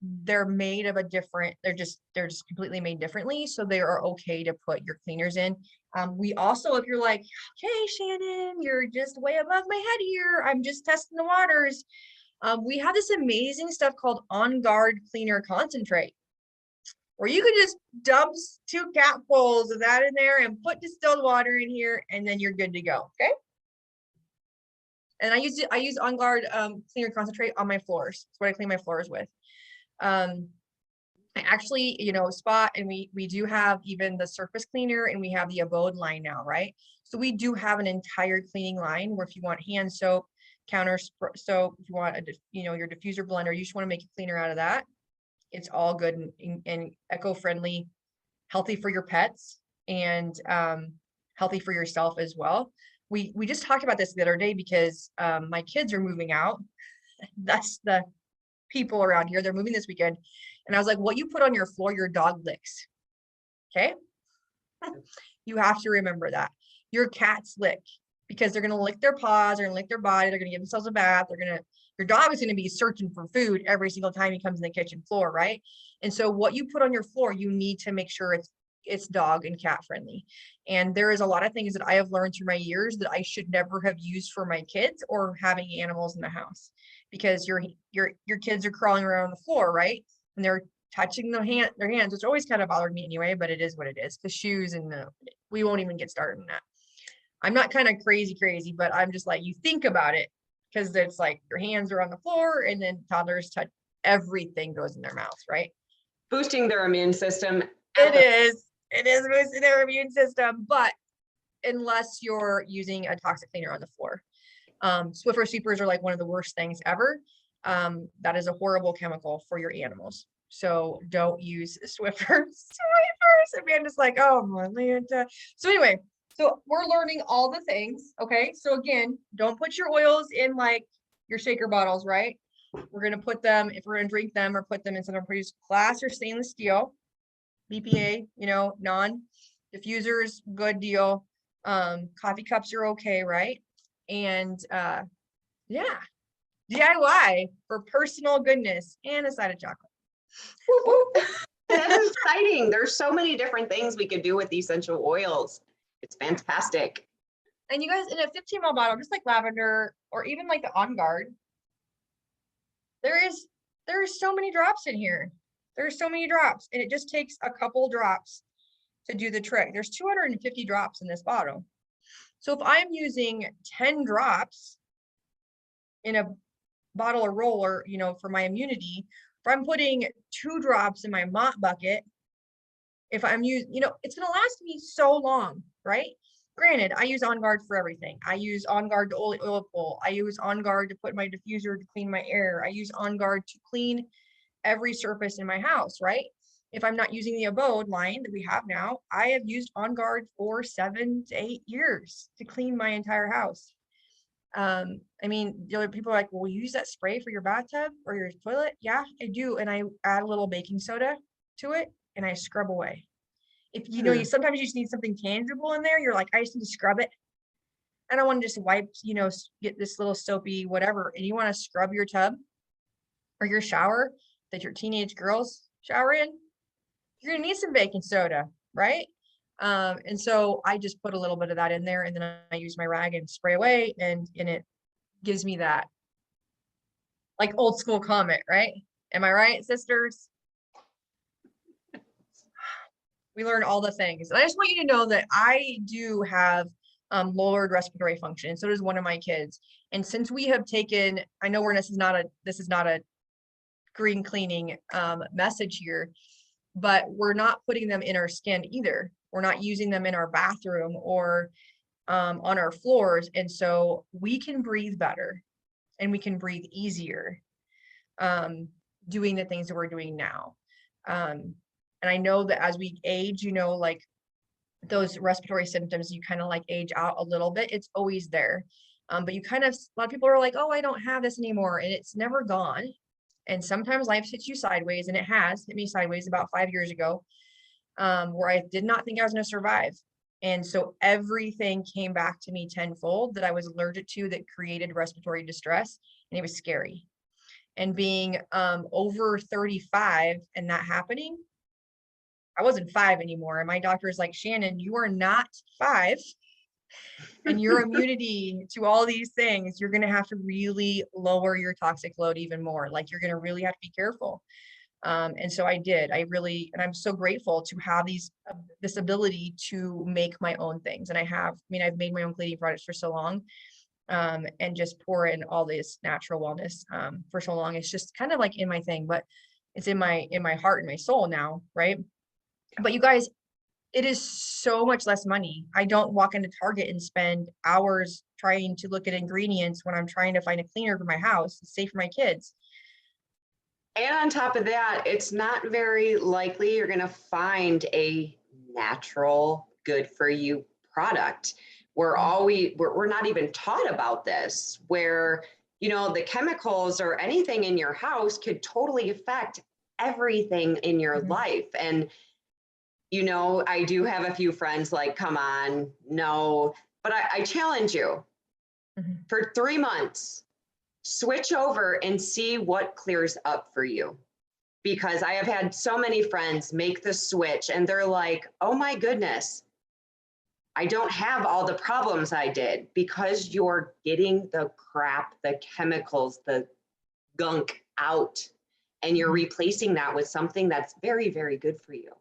Speaker 2: they're made of a different, they're just completely made differently. So they are okay to put your cleaners in. We also, if you're like, okay, Shannon, you're just way above my head here, I'm just testing the waters. We have this amazing stuff called On Guard Cleaner Concentrate, where you can just dump 2 capfuls of that in there and put distilled water in here, and then you're good to go. Okay. And I use On Guard Cleaner Concentrate on my floors. That's what I clean my floors with. I actually, Spot, and we do have even the surface cleaner, and we have the Abode line now, right? So we do have an entire cleaning line where if you want hand soap, counter soap, if you want your diffuser blender, you just want to make a cleaner out of that. It's all good and eco-friendly, healthy for your pets, and healthy for yourself as well. We just talked about this the other day because my kids are moving out. That's the people around here. They're moving this weekend. And I was like, what you put on your floor, your dog licks. Okay. You have to remember that. Your cats lick because they're going to lick their paws, they're going to lick their body, they're going to give themselves a bath, your dog is going to be searching for food every single time he comes in the kitchen floor, right? And so what you put on your floor, you need to make sure it's dog and cat friendly. And there is a lot of things that I have learned through my years that I should never have used for my kids or having animals in the house, because your kids are crawling around on the floor, right? And they're touching their hands, which always kind of bothered me anyway, but it is what it is. The shoes and we won't even get started on that. I'm not kind of crazy, but I'm just like, you think about it, because it's like your hands are on the floor and then toddlers touch, everything goes in their mouths, right?
Speaker 1: Boosting their immune system.
Speaker 2: It is boosting their immune system, but unless you're using a toxic cleaner on the floor. Swiffer sweepers are like one of the worst things ever. That is a horrible chemical for your animals. So don't use Swiffers. Amanda's like, oh my Lanta. So anyway, so we're learning all the things. Okay. So again, don't put your oils in like your shaker bottles, right? We're going to put them, if we're going to drink them, or put them in some produced glass or stainless steel. BPA, non-diffusers, good deal. Coffee cups are okay, right? And yeah, DIY for personal goodness and a side of chocolate.
Speaker 1: That's exciting. There's so many different things we could do with essential oils. It's fantastic.
Speaker 2: And you guys, in a 15 ml bottle, just like lavender or even like the On Guard, there are so many drops in here. There's so many drops, and it just takes a couple drops to do the trick. There's 250 drops in this bottle. So if I'm using 10 drops in a bottle or roller, for my immunity, if I'm putting 2 drops in my mop bucket, if I'm using, it's going to last me so long, right? Granted, I use On Guard for everything. I use On Guard to oil pull. I use On Guard to put my diffuser to clean my air. I use On Guard to clean every surface in my house, right? If I'm not using the Abode line that we have now, I have used On Guard for 7 to 8 years to clean my entire house. The other people are like, well, you use that spray for your bathtub or your toilet? Yeah, I do. And I add a little baking soda to it and I scrub away. If you sometimes you just need something tangible in there, you're like, I just need to scrub it. I don't want to just wipe, get this little soapy whatever. And you want to scrub your tub or your shower that your teenage girls shower in, you're gonna need some baking soda, right? And so I just put a little bit of that in there, and then I use my rag and spray away, and it gives me that like old school comment, right? Am I right, sisters? We learn all the things. And I just want you to know that I do have lowered respiratory function. So does one of my kids. And since we have taken, I know this is not a green cleaning message here, but we're not putting them in our skin either. We're not using them in our bathroom or on our floors. And so we can breathe better and we can breathe easier doing the things that we're doing now. And I know that as we age, like those respiratory symptoms, you kind of like age out a little bit. It's always there. But a lot of people are like, oh, I don't have this anymore. And it's never gone. And sometimes life hits you sideways, and it has hit me sideways about 5 years ago, where I did not think I was going to survive. And so everything came back to me tenfold that I was allergic to that created respiratory distress, and it was scary. And being over 35 and that happening, I wasn't 5 anymore. And my doctor is like, Shannon, you are not 5. And your immunity to all these things, you're going to have to really lower your toxic load even more. Like you're going to really have to be careful. And so I did. And I'm so grateful to have this ability to make my own things. And I've made my own cleaning products for so long, and just pour in all this natural wellness for so long. It's just kind of like in my thing, but it's in my heart and my soul now, right? But you guys, it is so much less money. I don't walk into Target and spend hours trying to look at ingredients when I'm trying to find a cleaner for my house, it's safe for my kids.
Speaker 1: And on top of that, it's not very likely you're going to find a natural, good for you product. We're not even taught about this, where, the chemicals or anything in your house could totally affect everything in your life. And you know, I do have a few friends like, come on, no, but I challenge you for 3 months, switch over and see what clears up for you. Because I have had so many friends make the switch and they're like, oh my goodness, I don't have all the problems I did, because you're getting the crap, the chemicals, the gunk out, and you're replacing that with something that's very, very good for you.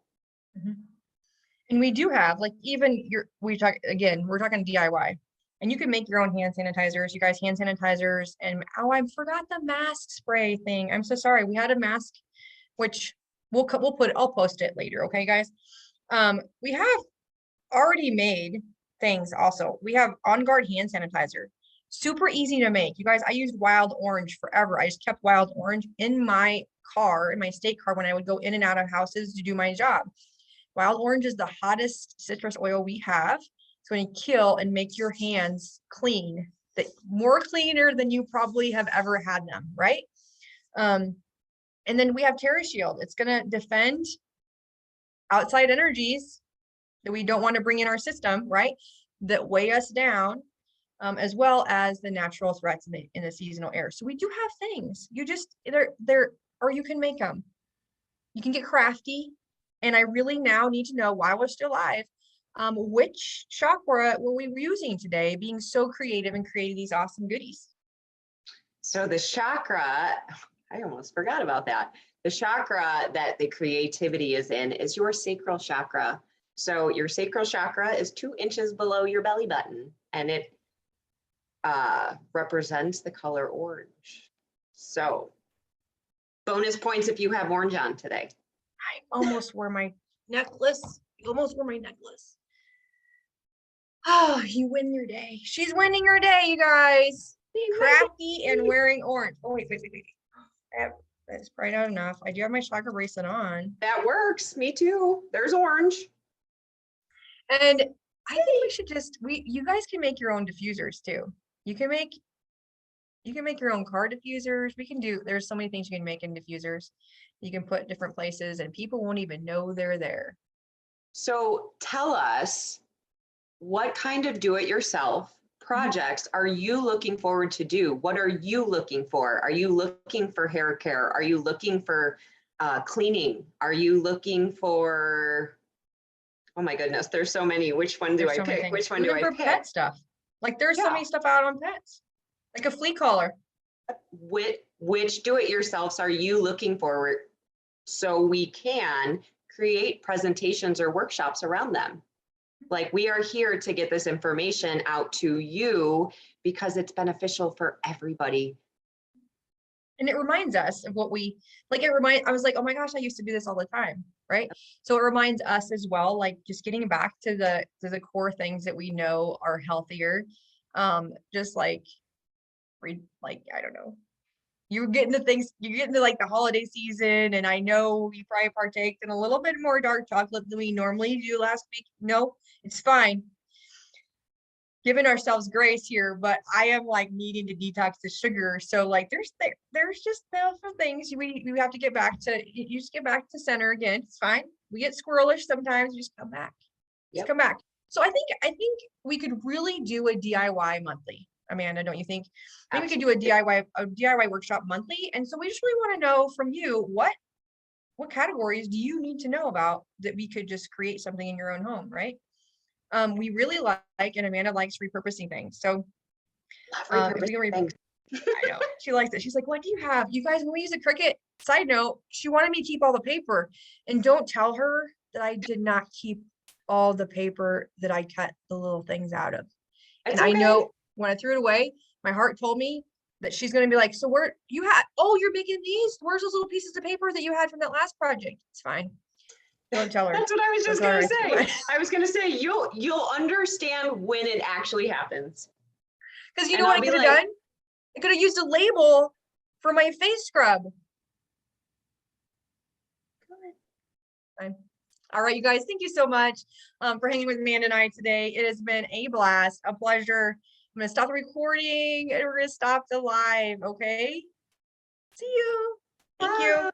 Speaker 2: And we do have, like, even we're talking DIY, and you can make your own hand sanitizers, you guys, hand sanitizers. And oh, I forgot the mask spray thing. I'm so sorry. We had a mask, which I'll post it later. Okay, guys. We have already made things also. We have On Guard hand sanitizer, super easy to make. You guys, I used wild orange forever. I just kept wild orange in my car, in my state car, when I would go in and out of houses to do my job. Wild orange is the hottest citrus oil we have. It's going to kill and make your hands clean, more cleaner than you probably have ever had them, right? And then we have Terra Shield. It's going to defend outside energies that we don't want to bring in our system, right? That weigh us down, as well as the natural threats in the seasonal air. So we do have things. You just, or you can make them. You can get crafty. And I really now need to know, while we're still live, which chakra were we using today, being so creative and creating these awesome goodies?
Speaker 1: So the chakra, I almost forgot about that. The chakra that the creativity is in is your sacral chakra. So your sacral chakra is 2 inches below your belly button, and it represents the color orange. So bonus points if you have orange on today.
Speaker 2: I almost wore my necklace. Oh, you win your day. She's winning her day, you guys. Crafty and wearing orange. Oh, wait. That's probably not enough. I do have my chakra bracelet on.
Speaker 1: That works. Me too. There's orange.
Speaker 2: And I think we should you guys can make your own diffusers too. You can make your own car diffusers. There's so many things you can make in diffusers. You can put different places and people won't even know they're there.
Speaker 1: So tell us, what kind of do-it-yourself projects are you looking forward to do? What are you looking for? Are you looking for hair care? Are you looking for cleaning? Are you looking for, oh my goodness, there's so many. Which one do I pick? Which one do I pick?
Speaker 2: Pet stuff. Like there's so many stuff out on pets, like a flea collar.
Speaker 1: Which do-it-yourselves are you looking for, so we can create presentations or workshops around them? Like, we are here to get this information out to you because it's beneficial for everybody.
Speaker 2: And it reminds us of what I was like, oh my gosh, I used to do this all the time, right? So it reminds us as well, like just getting back to the core things that we know are healthier. Just like, I don't know, you're getting to like the holiday season, and I know you probably partaked in a little bit more dark chocolate than we normally do last week. No, it's fine. Giving ourselves grace here, but I am like needing to detox the sugar. So like there's just some things we have to get back to. You just get back to center again. It's fine. We get squirrelish sometimes. You just come back. Just come back. So I think we could really do a DIY monthly. Amanda, don't you think? I think we could do a DIY workshop monthly. And so we just really want to know from you, what categories do you need to know about that we could just create something in your own home, right? We really like, and Amanda likes repurposing things. So I know she likes it. She's like, what do you have? You guys, when we use a Cricut, side note, she wanted me to keep all the paper, and don't tell her that I did not keep all the paper that I cut the little things out of. And I know when I threw it away, my heart told me that she's going to be like, so you're making these? Where's those little pieces of paper that you had from that last project? It's fine. Don't tell her.
Speaker 1: That's what I was just going to say. I was going to say, you'll understand when it actually happens.
Speaker 2: Because you know what I could have done? I could have used a label for my face scrub. Fine. All right, you guys, thank you so much for hanging with Amanda and I today. It has been a blast, a pleasure. I'm going to stop the recording and we're going to stop the live, okay? See you. Thank you.